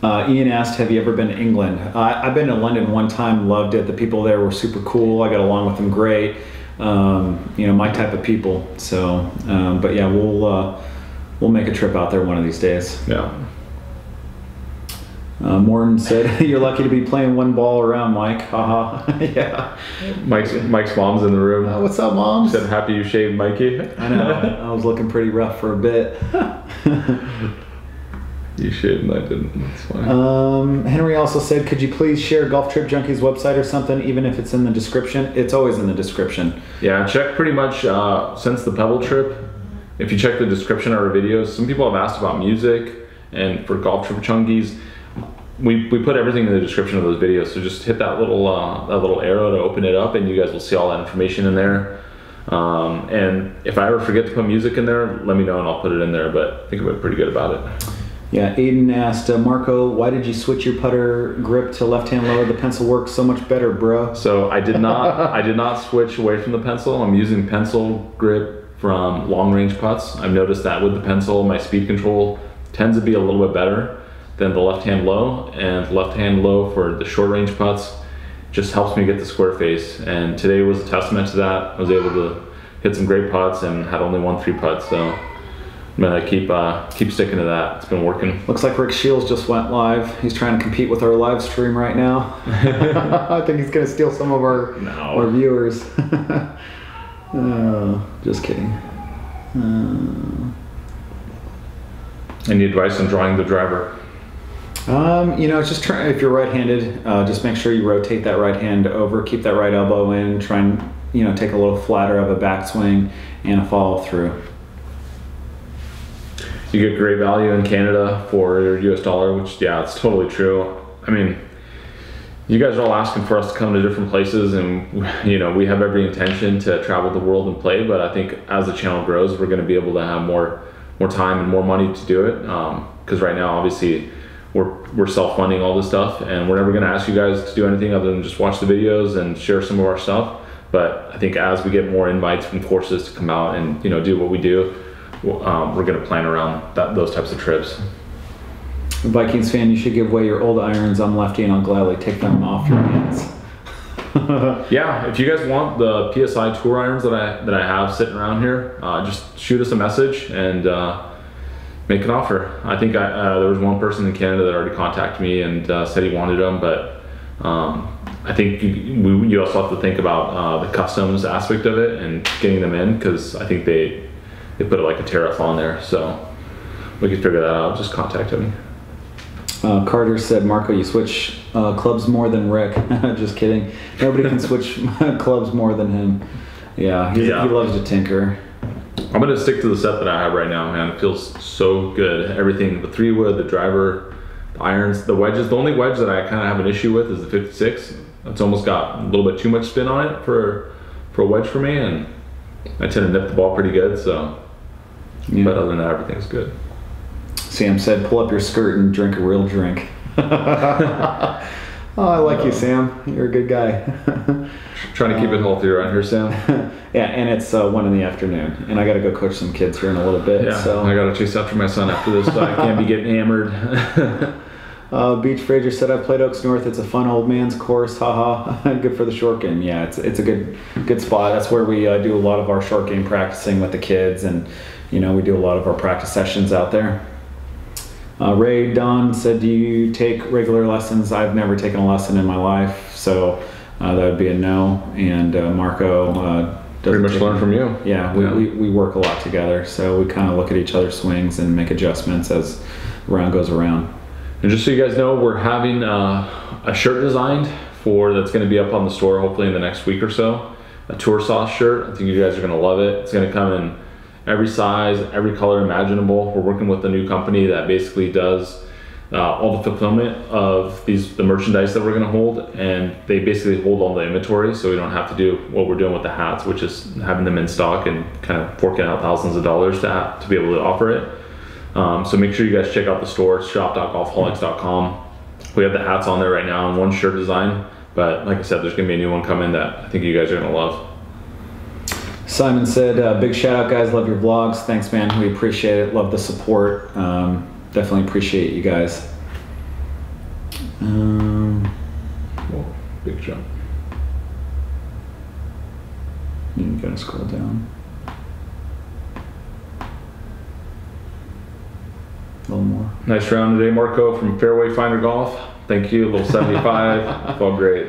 Ian asked, have you ever been to England? I've been to London one time, loved it. The people there were super cool. I got along with them great. My type of people. So, but yeah, we'll make a trip out there one of these days. Yeah. Morton said, you're lucky to be playing one ball around, Mike. Haha. Yeah. Mike's mom's in the room. What's up, Mom? Said happy you shaved Mikey. I know. I was looking pretty rough for a bit. You shaved and I didn't. That's fine. Henry also said, could you please share Golf Trip Junkie's website or something, even if it's in the description? It's always in the description. Yeah, check pretty much since the Pebble trip. If you check the description of our videos, some people have asked about music, and for Golf Trip Junkies, we put everything in the description of those videos. So just hit that little arrow to open it up, and you guys will see all that information in there. And if I ever forget to put music in there, let me know and I'll put it in there. But I think we're pretty good about it. Yeah, Aiden asked, Marco, why did you switch your putter grip to left-hand lower? The pencil works so much better, bro. So I did not switch away from the pencil. I'm using pencil grip from long-range putts. I've noticed that with the pencil, my speed control tends to be a little bit better than the left-hand low, and left-hand low for the short-range putts just helps me get the square face. And today was a testament to that. I was able to hit some great putts and had only 1 3 putt. So I'm gonna keep sticking to that. It's been working. Looks like Rick Shields just went live. He's trying to compete with our live stream right now. I think he's gonna steal some of our viewers. Just kidding. Any advice on drawing the driver? Just try, if you're right-handed, just make sure you rotate that right hand over, keep that right elbow in, try and, take a little flatter of a backswing and a follow through. You get great value in Canada for your US dollar, which, yeah, it's totally true. I mean, you guys are all asking for us to come to different places, and, we have every intention to travel the world and play, but I think as the channel grows, we're going to be able to have more time and more money to do it. Because right now, obviously, we're self-funding all this stuff, and we're never going to ask you guys to do anything other than just watch the videos and share some of our stuff. But I think as we get more invites from courses to come out and do what we do, we're going to plan around those types of trips. Vikings fan, you should give away your old irons. I'm lefty and I'll gladly take them off your hands. Yeah, if you guys want the PSI tour irons that I have sitting around here, just shoot us a message and make an offer. I think there was one person in Canada that already contacted me and said he wanted them, but I think you also have to think about the customs aspect of it and getting them in, because I think they put like a tariff on there, so we can figure that out. Just contact him. Carter said, Marco, you switch clubs more than Rick. Just kidding. Nobody can switch clubs more than him. Yeah, he loves to tinker. I'm going to stick to the set that I have right now, man. It feels so good. Everything, the 3-wood, the driver, the irons, the wedges. The only wedge that I kind of have an issue with is the 56. It's almost got a little bit too much spin on it for a wedge for me, and I tend to nip the ball pretty good, so. Yeah. But other than that, everything's good. Sam said, pull up your skirt and drink a real drink. Oh, I like you, Sam. You're a good guy. Trying to keep it healthy around here, Sam. Yeah, and it's 1 in the afternoon, and I got to go coach some kids here in a little bit. Yeah, so I got to chase after my son after this, so I can't be getting hammered. Beach Fraser said, I played Oaks North. It's a fun old man's course. Haha. Good for the short game. Yeah, it's a good spot. That's where we do a lot of our short game practicing with the kids, and we do a lot of our practice sessions out there. Ray Don said, do you take regular lessons? I've never taken a lesson in my life, so that would be a no. And Marco pretty much learn from you. Yeah, we work a lot together, so we kind of look at each other's swings and make adjustments as around goes around. And just so you guys know, we're having a shirt designed that's going to be up on the store hopefully in the next week or so. A tour sauce shirt. I think you guys are going to love it. It's going to come in every size, every color imaginable. We're working with a new company that basically does all the fulfillment of the merchandise that we're going to hold, and they basically hold all the inventory, so we don't have to do what we're doing with the hats, which is having them in stock and kind of forking out thousands of dollars to be able to offer it. So make sure you guys check out the store, shop.golfholics.com. We have the hats on there right now in one shirt design, but like I said, there's going to be a new one coming that I think you guys are going to love. Simon said, big shout out guys, love your vlogs. Thanks man, we appreciate it, love the support. Definitely appreciate you guys. Whoa, big jump. You gotta scroll down. A little more. Nice round today, Marco from Fairway Finder Golf. Thank you, a little 75. Felt great.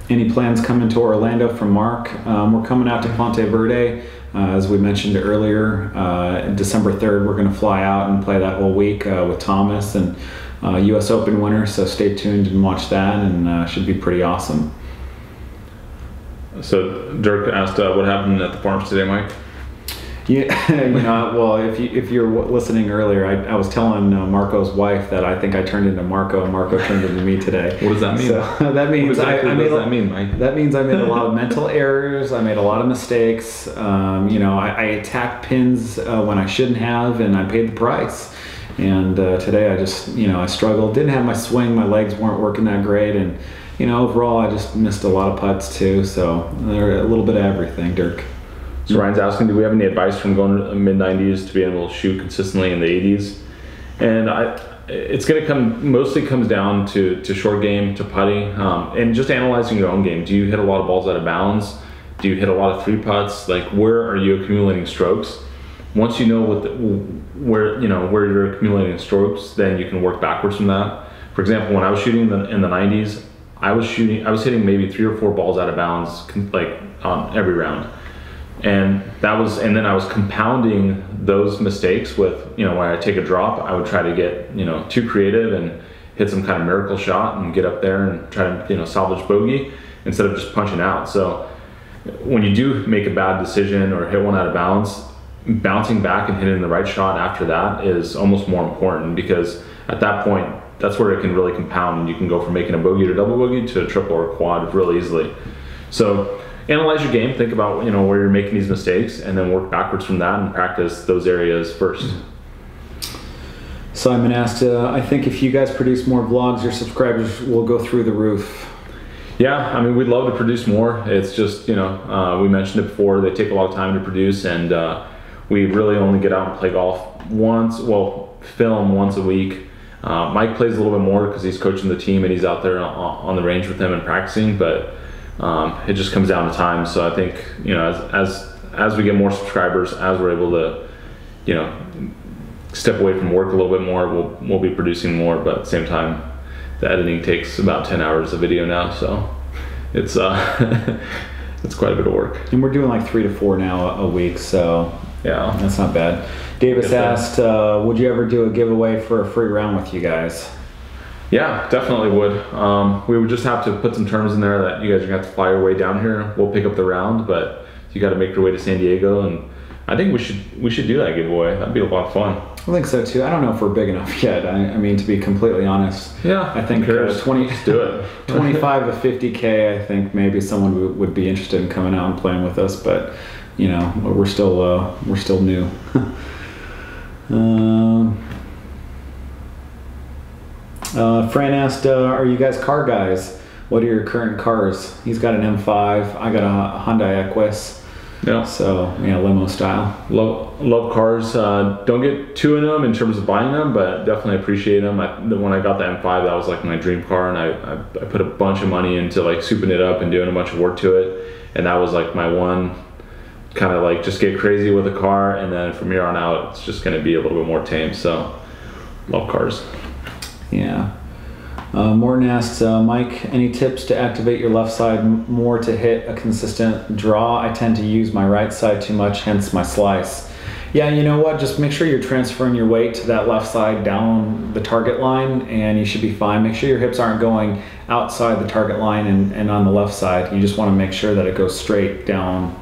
Any plans coming to Orlando from Mark? We're coming out to Ponte Verde, as we mentioned earlier. December 3rd, we're going to fly out and play that whole week with Thomas and US Open winner, so stay tuned and watch that, and should be pretty awesome. So Dirk asked what happened at the farms today, Mike? Yeah, you know, well, if you're listening earlier, I was telling Marco's wife that I think I turned into Marco and Marco turned into me today. What does that mean? So that means what does that mean, Mike? That means I made a lot of mental errors. I made a lot of mistakes. You know, I attacked pins when I shouldn't have, and I paid the price. And today I just, you know, I struggled. Didn't have my swing. My legs weren't working that great, and you know, overall I just missed a lot of putts too. So a little bit of everything, Dirk. So Ryan's asking, do we have any advice from going to the mid-90s to be able to shoot consistently in the 80s? And it's going to mostly comes down to short game, to putting, and just analyzing your own game. Do you hit a lot of balls out of bounds? Do you hit a lot of 3-putts? Like, where are you accumulating strokes? Once you know where you're accumulating strokes, then you can work backwards from that. For example, when I was shooting in the 90s, I was hitting maybe 3 or 4 balls out of bounds, like on every round. And then I was compounding those mistakes with, you know, when I take a drop, I would try to get, you know, too creative and hit some kind of miracle shot and get up there and try to, you know, salvage bogey instead of just punching out. So when you do make a bad decision or hit one out of bounds, bouncing back and hitting the right shot after that is almost more important, because at that point, that's where it can really compound, and you can go from making a bogey to double bogey to a triple or a quad really easily. So analyze your game, think about, you know, where you're making these mistakes, and then work backwards from that and practice those areas first. Simon asked, I think if you guys produce more vlogs, your subscribers will go through the roof. Yeah, I mean, we'd love to produce more. It's just, you know, we mentioned it before, they take a lot of time to produce, and we really only get out and play golf film once a week. Mike plays a little bit more because he's coaching the team and he's out there on the range with them and practicing, but it just comes down to time. So I think, you know, as we get more subscribers, as we're able to, you know, step away from work a little bit more, we'll be producing more. But at the same time, the editing takes about 10 hours of video now, so it's it's quite a bit of work. And we're doing like 3 to 4 now a week, so yeah, that's not bad. Davis asked, would you ever do a giveaway for a free round with you guys? Yeah, definitely would. We would just have to put some terms in there that you guys are gonna have to fly your way down here. We'll pick up the round, but you got to make your way to San Diego, and I think we should do that giveaway. That'd be a lot of fun. I think so too. I don't know if we're big enough yet. I mean, to be completely honest. Yeah, I think 20. Let's do it. 25 to 50K. I think maybe someone would be interested in coming out and playing with us, but you know, we're still new. Fran asked, are you guys car guys? What are your current cars? He's got an M5. I got a Hyundai Equus. Yeah. So, yeah, limo style. Love cars. Don't get too into them in terms of buying them, but definitely appreciate them. When I got the M5, that was like my dream car, and I put a bunch of money into like souping it up and doing a bunch of work to it, and that was like my one kind of like just get crazy with a car, and then from here on out, it's just going to be a little bit more tame. So, love cars. Yeah. Morton asks, Mike, any tips to activate your left side more to hit a consistent draw? I tend to use my right side too much, hence my slice. Yeah, you know what? Just make sure you're transferring your weight to that left side down the target line, and you should be fine. Make sure your hips aren't going outside the target line and on the left side. You just want to make sure that it goes straight down,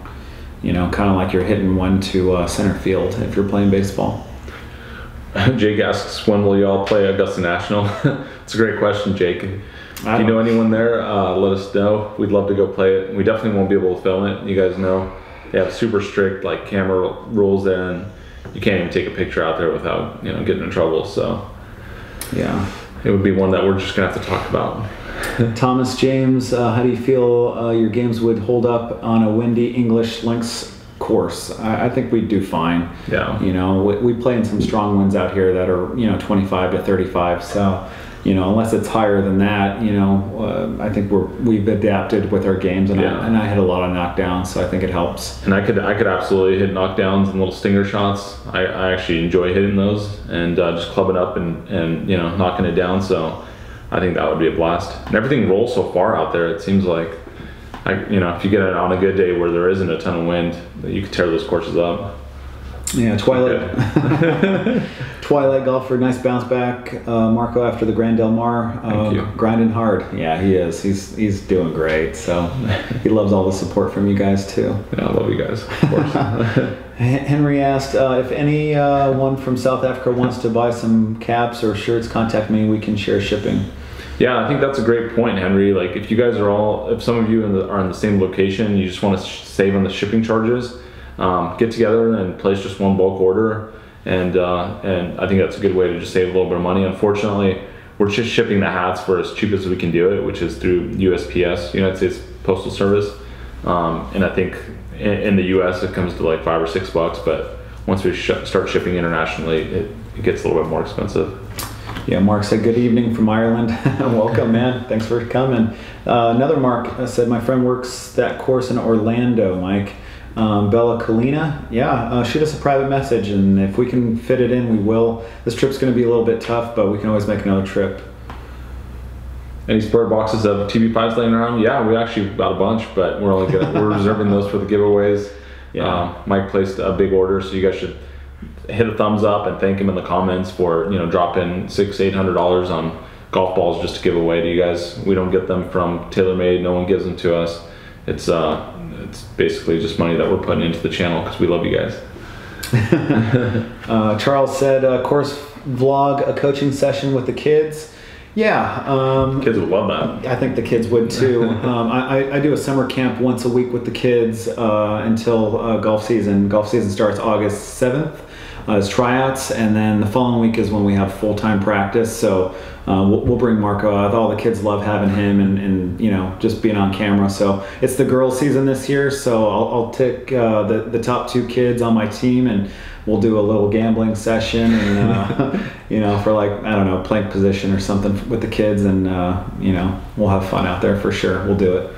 you know, kind of like you're hitting one to center field if you're playing baseball. Jake asks, when will y'all play Augusta National? It's a great question, Jake. If you know anyone there, let us know. We'd love to go play it. We definitely won't be able to film it. You guys know they have super strict like camera rules there, and you can't even take a picture out there without, you know, getting in trouble. So yeah, it would be one that we're just gonna have to talk about. Thomas James, how do you feel your games would hold up on a windy English links course? I think we'd do fine. Yeah. You know, we play in some strong winds out here that are, you know, 25 to 35. So, you know, unless it's higher than that, you know, I think we've adapted with our games, and I hit a lot of knockdowns, so I think it helps. And I could absolutely hit knockdowns and little stinger shots. I actually enjoy hitting those and just clubbing up and you know, knocking it down. So I think that would be a blast. And everything rolls so far out there. It seems like, you know, if you get it on a good day where there isn't a ton of wind, you could tear those courses up. Yeah, Twilight golfer, nice bounce back, Marco, after the Grand Del Mar. Thank you. Grinding hard. Yeah, he is. He's doing great. So he loves all the support from you guys too. Yeah, I love you guys, of course. Henry asked, if anyone from South Africa wants to buy some caps or shirts, contact me. We can share shipping. Yeah, I think that's a great point, Henry. Like, if you guys are if some of you are in the same location, you just want to save on the shipping charges, get together and place just one bulk order, and I think that's a good way to just save a little bit of money. Unfortunately, we're just shipping the hats for as cheap as we can do it, which is through USPS, United States Postal Service, and I think in the US it comes to like $5 or $6, but once we start shipping internationally, it gets a little bit more expensive. Yeah, Mark said, good evening from Ireland. Welcome, man. Thanks for coming. Another Mark said, my friend works that course in Orlando, Mike. Bella Kalina, yeah, shoot us a private message, and if we can fit it in, we will. This trip's going to be a little bit tough, but we can always make another trip. Any spare boxes of TB5s laying around? Yeah, we actually got a bunch, but we're reserving those for the giveaways. Yeah. Mike placed a big order, so you guys should hit a thumbs up and thank him in the comments for, you know, dropping $600-800 on golf balls just to give away to you guys. We don't get them from TaylorMade. No one gives them to us. It's basically just money that we're putting into the channel because we love you guys. Charles said, course vlog, a coaching session with the kids. Yeah. Kids would love that. I think the kids would too. I do a summer camp once a week with the kids until golf season. Golf season starts August 7th. As tryouts, and then the following week is when we have full-time practice. So we'll bring Marco out. All the kids love having him and you know, just being on camera. So it's the girls season this year, so I'll take the top 2 kids on my team, and we'll do a little gambling session, and you know, for like, I don't know, plank position or something with the kids, and you know, we'll have fun out there for sure. We'll do it.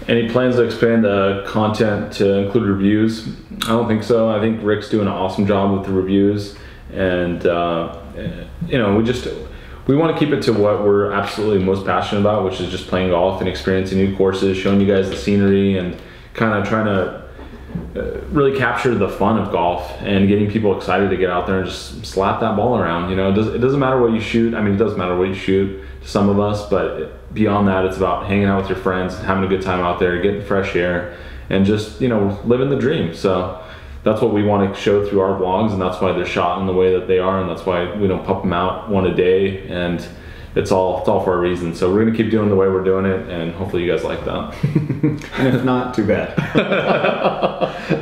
Any plans to expand the content to include reviews? I don't think so. I think Rick's doing an awesome job with the reviews, and you know, we want to keep it to what we're absolutely most passionate about, which is just playing golf and experiencing new courses, showing you guys the scenery, and kind of trying to really capture the fun of golf and getting people excited to get out there and just slap that ball around. You know, it doesn't matter what you shoot. I mean, it does matter what you shoot to some of us, but beyond that, it's about hanging out with your friends, having a good time out there, getting fresh air, and just, you know, living the dream. So that's what we want to show through our vlogs, and that's why they're shot in the way that they are, and that's why we don't pump them out one a day, and it's all for a reason. So we're gonna keep doing the way we're doing it, and hopefully you guys like that. And if not, too bad.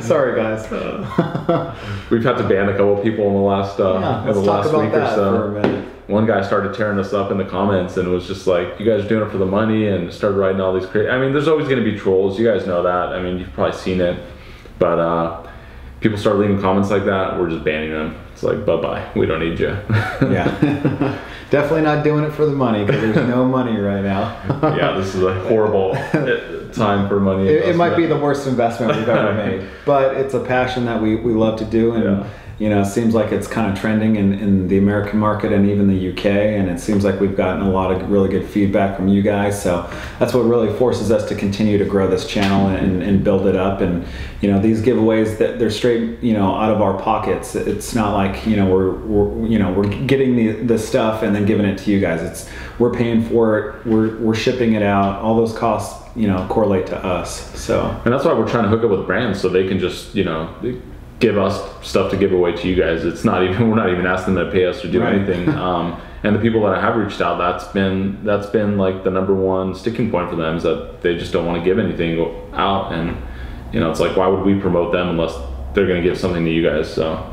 Sorry, guys. We've had to ban a couple people in the last week or so. For a minute. One guy started tearing us up in the comments, and it was just like, you guys are doing it for the money, and started writing all these crazy. I mean, there's always going to be trolls. You guys know that. I mean, you've probably seen it, but people start leaving comments like that. We're just banning them. It's like, bye-bye. We don't need you. Yeah. Definitely not doing it for the money, because there's no money right now. Yeah, this is a horrible. time for money. It might be the worst investment we've ever made, but it's a passion that we love to do, and you know, it seems like it's kind of trending in the American market and even the UK, and it seems like we've gotten a lot of really good feedback from you guys, so that's what really forces us to continue to grow this channel and build it up. And you know, these giveaways, that they're straight, you know, out of our pockets. It's not like, you know, we're getting the stuff and then giving it to you guys. We're paying for it, we're shipping it out, all those costs, you know, correlate to us. So, and that's why we're trying to hook up with brands so they can just, you know, give us stuff to give away to you guys. It's not even, we're not even asking them to pay us or do anything. And the people that have reached out, that's been like the #1 sticking point for them, is that they just don't want to give anything out. And you know, it's like, why would we promote them unless they're going to give something to you guys? So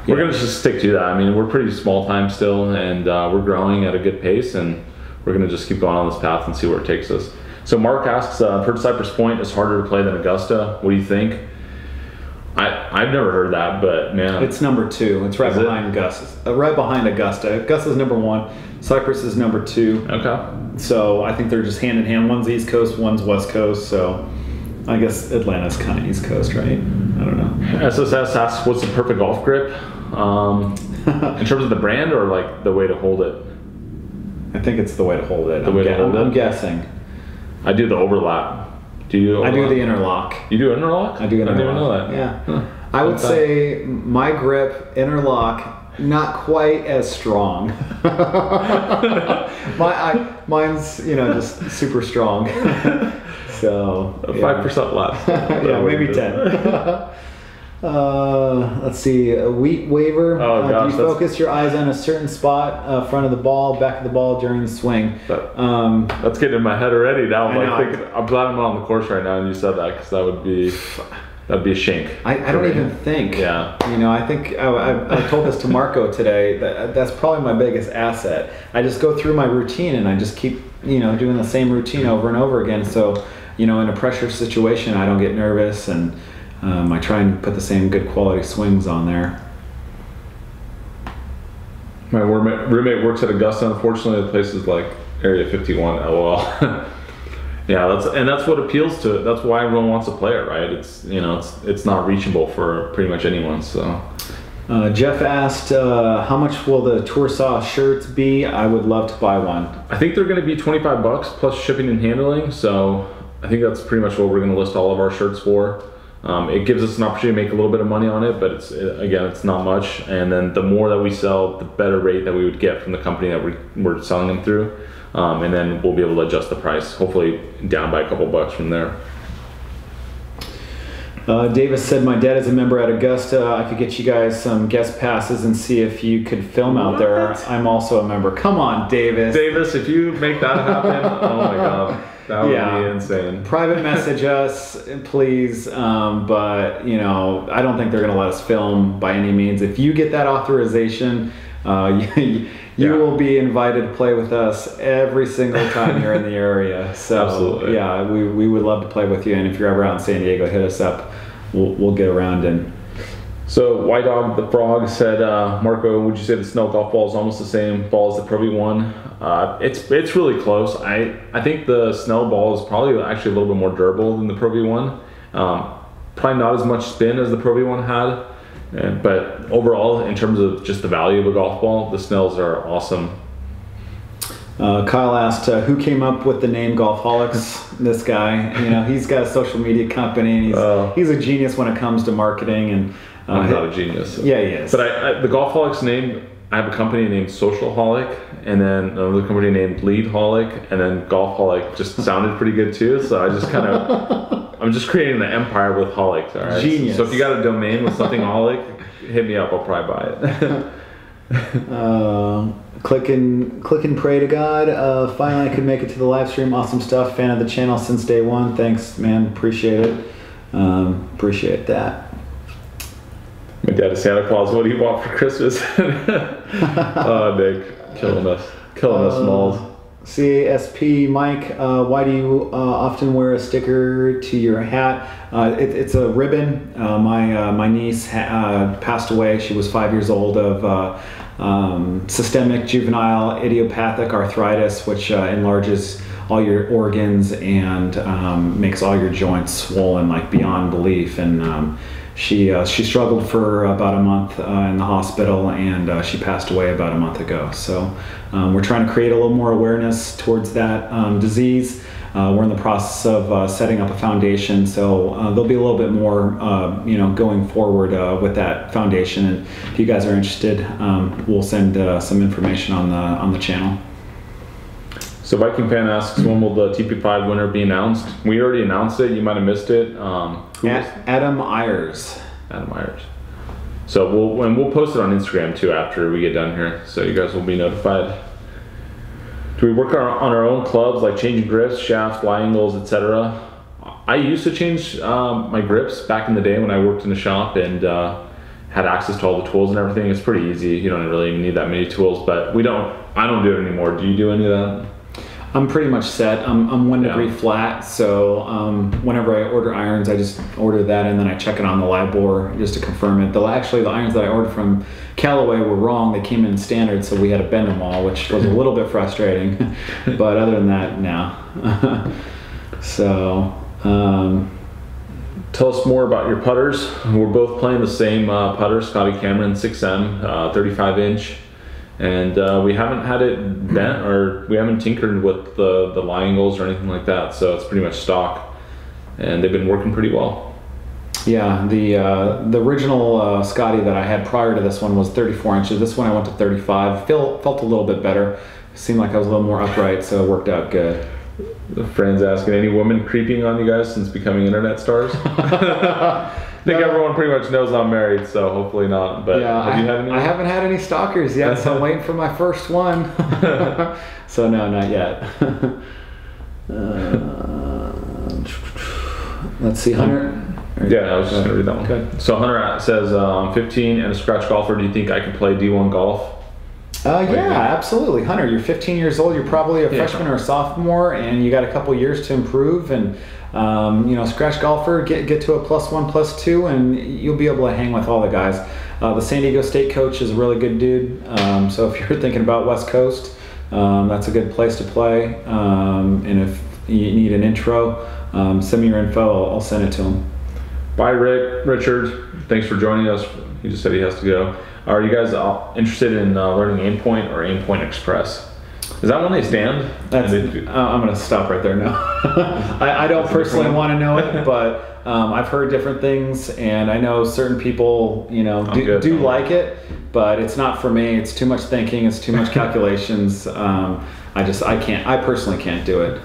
we're going to just stick to that. I mean, we're pretty small time still, and we're growing at a good pace, and we're going to just keep going on this path and see where it takes us. So Mark asks, Perch Cypress Point is harder to play than Augusta. What do you think? I've never heard that, but man, it's #2. It's right behind Augusta. Right behind Augusta. Augusta's #1. Cypress is #2. Okay. So I think they're just hand in hand. One's East Coast, one's West Coast. So I guess Atlanta's kind of East Coast, right? I don't know. SSS asks, what's the perfect golf grip? In terms of the brand or like the way to hold it? I think it's the way to hold it. I'm guessing. I do the overlap. Do you? I do the interlock. You do interlock? I do interlock. I didn't even know that. Yeah. Huh. I would say my grip, interlock, not quite as strong. Mine's, you know, just super strong. So 5% less. Yeah, maybe 10. Let's see, a wheat waiver. Oh, gosh, do you focus your eyes on a certain spot, front of the ball, back of the ball during the swing? That's getting in my head already. Now I'm thinking, I'm glad I'm not on the course right now and you said that, because that'd be a shank. I don't even think. Yeah. You know, I think I told this to Marco today, that's probably my biggest asset. I just go through my routine and I just keep, you know, doing the same routine over and over again. So, you know, in a pressure situation, I don't get nervous, and I try and put the same good quality swings on there. My roommate works at Augusta. Unfortunately, the place is like Area 51. LOL. Yeah, that's what appeals to it. That's why everyone wants to play it, right? It's, you know, it's not reachable for pretty much anyone. So. Jeff asked, how much will the Tour Saw shirts be? I would love to buy one. I think they're going to be $25 plus shipping and handling. So I think that's pretty much what we're going to list all of our shirts for. It gives us an opportunity to make a little bit of money on it, but it's not much. And then the more that we sell, the better rate that we would get from the company that we're selling them through. And then we'll be able to adjust the price, hopefully down by a couple bucks from there. Davis said, my dad is a member at Augusta. I could get you guys some guest passes and see if you could film out there. I'm also a member. Come on, Davis. Davis, if you make that happen, oh my God. That would be insane. Private message us, please. But, you know, I don't think they're going to let us film by any means. If you get that authorization, you will be invited to play with us every single time you're in the area. So, absolutely. Yeah, we would love to play with you. And if you're ever out in San Diego, hit us up. We'll get around. And so, White Dog the Frog said, Marco, would you say the Snell golf ball is almost the same ball as the Pro V1? It's really close. I think the Snell ball is probably actually a little bit more durable than the Pro V1. Probably not as much spin as the Pro V1 had, but overall, in terms of just the value of a golf ball, the Snells are awesome. Kyle asked, who came up with the name Golfholics? This guy, you know, he's got a social media company, and he's a genius when it comes to marketing. And I'm not a genius. So. Yeah, he is. But the Golfholics name, I have a company named Socialholic, and then another company named Leadholic, and then Golfholic just sounded pretty good too. So I just kind of, I'm just creating the empire with holics. All right. Genius. So if you got a domain with something holic, hit me up. I'll probably buy it. Click and pray to God. Finally, I could make it to the live stream. Awesome stuff. Fan of the channel since day one. Thanks, man. Appreciate it. Appreciate that. My dad is Santa Claus. What do you want for Christmas? Oh, Nick, killing us, Smalls. CASP Mike, why do you often wear a sticker to your hat? It's a ribbon. My niece passed away. She was 5 years old of systemic juvenile idiopathic arthritis, which enlarges all your organs and makes all your joints swollen like beyond belief. And she struggled for about a month in the hospital, and she passed away about a month ago. So we're trying to create a little more awareness towards that disease. We're in the process of setting up a foundation, so there'll be a little bit more, going forward with that foundation. And if you guys are interested, we'll send some information on the channel. So Viking fan asks, when will the TP5 winner be announced? We already announced it. You might have missed it. Adam Ayers. Adam Ayers. So we'll post it on Instagram too after we get done here, so you guys will be notified. Do we work on our own clubs, like changing grips, shafts, lie angles, etc.? I used to change my grips back in the day when I worked in the shop and had access to all the tools and everything. It's pretty easy. You don't really even need that many tools, but I don't do it anymore. Do you do any of that? I'm pretty much set. I'm 1 degree flat, so whenever I order irons, I just order that and then I check it on the LIBOR just to confirm it. Actually, the irons that I ordered from Callaway were wrong. They came in standard, so we had to bend them all, which was a little bit frustrating. But other than that, no. So, tell us more about your putters. We're both playing the same putter, Scotty Cameron 6M, 35 inch. And we haven't had it bent, or we haven't tinkered with the lie angles or anything like that, so it's pretty much stock, and they've been working pretty well. Yeah, the original Scotty that I had prior to this one was 34 inches. This one I went to 35. Felt a little bit better. Seemed like I was a little more upright, so it worked out good. The friend's asking, any women creeping on you guys since becoming internet stars? I think everyone pretty much knows I'm married, so hopefully not. But yeah, have you had any? I haven't had any stalkers yet, so I'm waiting for my first one. So no, not yet. Let's see, Hunter. Yeah, I was just going to read that one. Okay. So Hunter says, I'm 15 and a scratch golfer. Do you think I can play D1 golf? Yeah, absolutely. Hunter, you're 15 years old. You're probably a freshman or a sophomore, and you got a couple years to improve. And scratch golfer, get to a +1, +2, and you'll be able to hang with all the guys. The San Diego State coach is a really good dude. So if you're thinking about West Coast, that's a good place to play. And if you need an intro, send me your info. I'll send it to him. Bye, Richard. Thanks for joining us. He just said he has to go. Are you guys interested in learning Aimpoint or Aimpoint Express? Is that when they stand? I'm going to stop right there now. I don't personally want to know it, but I've heard different things, and I know certain people, do like it, but it's not for me. It's too much thinking. It's too much calculations. I personally can't do it.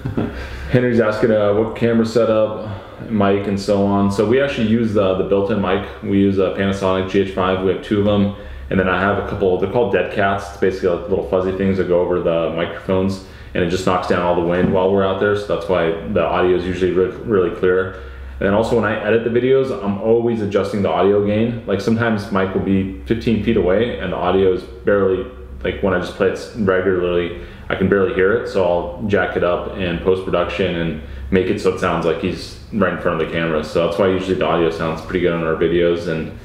Henry's asking what camera setup, mic, and so on. So we actually use the built-in mic. We use a Panasonic GH5. We have 2 of them. And then I have a couple, they're called dead cats. It's basically like little fuzzy things that go over the microphones, and it just knocks down all the wind while we're out there. So that's why the audio is usually really clear. And then also when I edit the videos, I'm always adjusting the audio gain. Like sometimes Mike will be 15 feet away and the audio is barely, like when I just play it regularly, I can barely hear it. So I'll jack it up in post-production and make it so it sounds like he's right in front of the camera. So that's why usually the audio sounds pretty good on our videos. And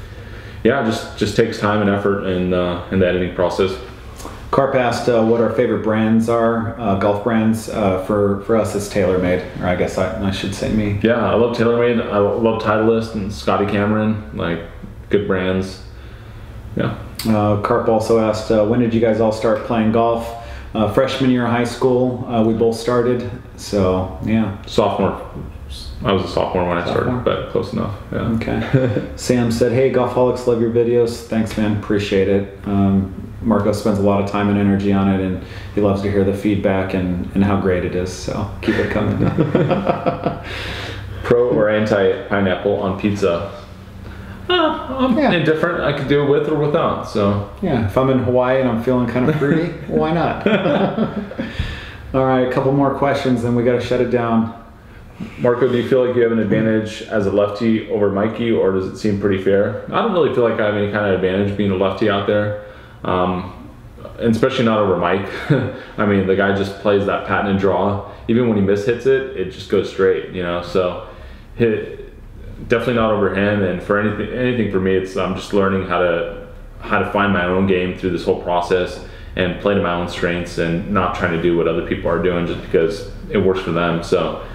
yeah, just takes time and effort in the editing process. Carp asked what our favorite brands are, golf brands. For us, it's TaylorMade, or I guess I should say me. Yeah, I love TaylorMade. I love Titleist and Scotty Cameron, like good brands. Yeah. Carp also asked, when did you guys all start playing golf? Freshman year of high school, we both started. So yeah. Sophomore. I was a sophomore when I started, but close enough. Yeah. Okay. Sam said, hey, Golfholics, love your videos. Thanks, man. Appreciate it. Marco spends a lot of time and energy on it, and he loves to hear the feedback and how great it is. So keep it coming. Pro or anti-pineapple on pizza? I'm indifferent. I could do it with or without. So yeah, if I'm in Hawaii and I'm feeling kind of fruity, why not? All right, a couple more questions, then we got to shut it down. Marco, do you feel like you have an advantage as a lefty over Mikey, or does it seem pretty fair? I don't really feel like I have any kind of advantage being a lefty out there, and especially not over Mike. I mean, the guy just plays that patented draw. Even when he mishits it, it just goes straight, So definitely not over him. And for anything for me, it's I'm just learning how to find my own game through this whole process and play to my own strengths and not trying to do what other people are doing just because it works for them. So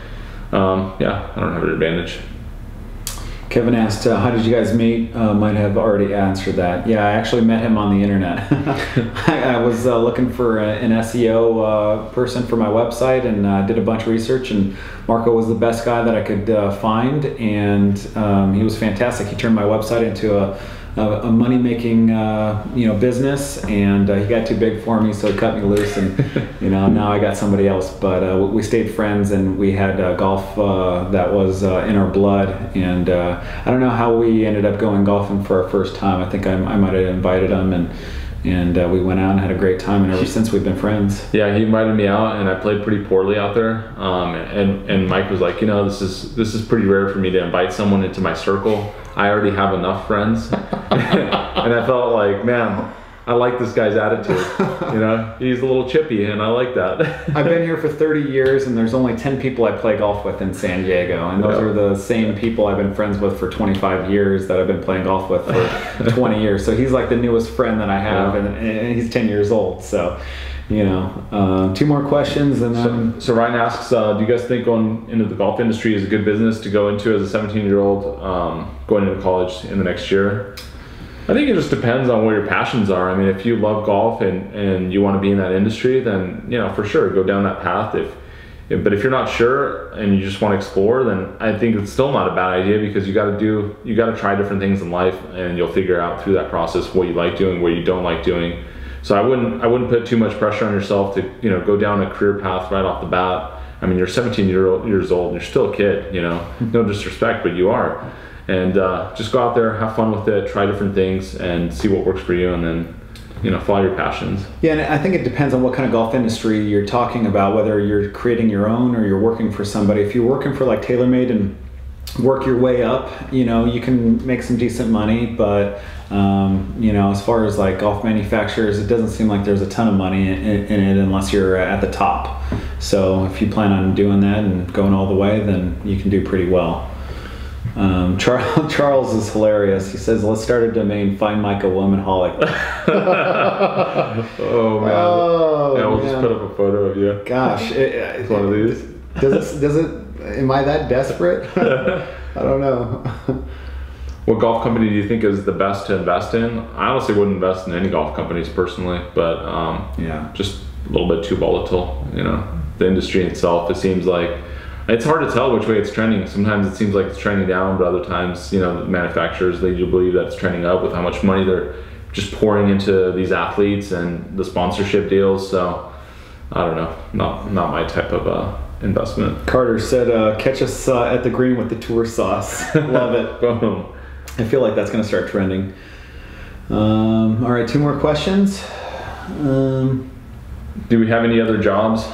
yeah, I don't have an advantage. Kevin asked, how did you guys meet? Might have already answered that. Yeah, I actually met him on the internet. I was looking for an SEO person for my website, and did a bunch of research, and Marco was the best guy that I could find, and he was fantastic. He turned my website into a money-making business, and he got too big for me, so he cut me loose, and now I got somebody else. But we stayed friends, and we had golf that was in our blood, and I don't know how we ended up going golfing for our first time. I think I might have invited him, and we went out and had a great time, and ever since we've been friends. Yeah, he invited me out, and I played pretty poorly out there. And Mike was like, this is pretty rare for me to invite someone into my circle. I already have enough friends. And I felt like, man, I like this guy's attitude. He's a little chippy, and I like that. I've been here for 30 years, and there's only 10 people I play golf with in San Diego, and those are the same people I've been friends with for 25 years that I've been playing golf with for 20 years. So he's like the newest friend that I have, and he's 10 years old. So, 2 more questions, and then. So Ryan asks, do you guys think going into the golf industry is a good business to go into as a 17-year-old going into college in the next year? I think it just depends on what your passions are. I mean, if you love golf and you want to be in that industry, then for sure go down that path. But if you're not sure and you just want to explore, then I think it's still not a bad idea, because you got to try different things in life, and you'll figure out through that process what you like doing, what you don't like doing. So I wouldn't put too much pressure on yourself to go down a career path right off the bat. I mean, you're 17 years old and you're still a kid. No disrespect, but you are. And just go out there, have fun with it, try different things, and see what works for you, and then follow your passions. Yeah, and I think it depends on what kind of golf industry you're talking about, whether you're creating your own or you're working for somebody. If you're working for like TaylorMade and work your way up, you can make some decent money, but as far as like golf manufacturers, it doesn't seem like there's a ton of money in it unless you're at the top. So if you plan on doing that and going all the way, then you can do pretty well. Charles is hilarious. He says, let's start a domain, find Mike a Womanholic. Oh man. Oh, yeah, we'll just put up a photo of you. Gosh. It's one of these. Does it, am I that desperate? I don't know. What golf company do you think is the best to invest in? I honestly wouldn't invest in any golf companies personally, but just a little bit too volatile. The industry itself, it seems like it's hard to tell which way it's trending. Sometimes it seems like it's trending down, but other times, the manufacturers, they do believe that it's trending up with how much money they're just pouring into these athletes and the sponsorship deals. So I don't know, not my type of investment. Carter said, catch us at the green with the tour sauce. Love it. Boom. I feel like that's going to start trending. All right, 2 more questions. Do we have any other jobs?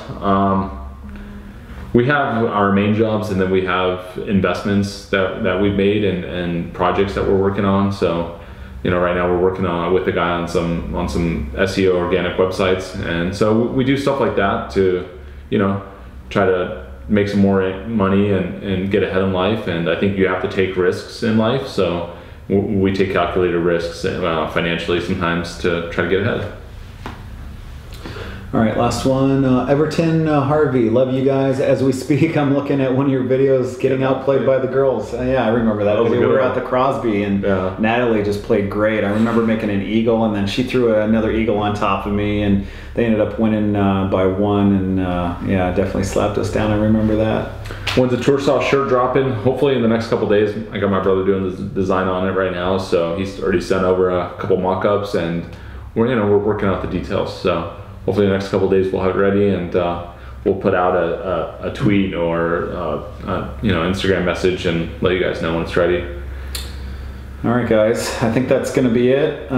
We have our main jobs, and then we have investments that we've made and projects that we're working on. So, right now we're working with a guy on some SEO organic websites, and so we do stuff like that to, try to make some more money and get ahead in life. And I think you have to take risks in life. So we take calculated risks financially sometimes to try to get ahead. All right, last one. Everton Harvey, love you guys. As we speak, I'm looking at one of your videos getting outplayed by the girls. Yeah, I remember that video. We were at the Crosby, and Natalie just played great. I remember making an eagle, and then she threw another eagle on top of me, and they ended up winning by 1, and definitely slapped us down. I remember that. When's the Tour Sauce shirt dropping? Hopefully in the next couple days. I got my brother doing the design on it right now, so he's already sent over a couple mock-ups, and we're working out the details. So hopefully the next couple of days we'll have it ready, and we'll put out a tweet or Instagram message and let you guys know when it's ready. All right, guys. I think that's going to be it.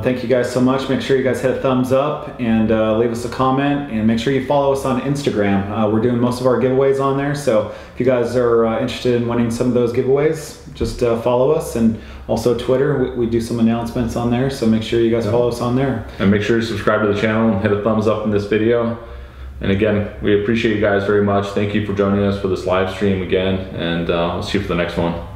Thank you guys so much. Make sure you guys hit a thumbs up and leave us a comment, and make sure you follow us on Instagram. We're doing most of our giveaways on there, so if you guys are interested in winning some of those giveaways, just follow us. And also Twitter, we do some announcements on there, so make sure you guys follow us on there. And make sure you subscribe to the channel and hit a thumbs up in this video. And again, we appreciate you guys very much. Thank you for joining us for this live stream again, and we'll see you for the next one.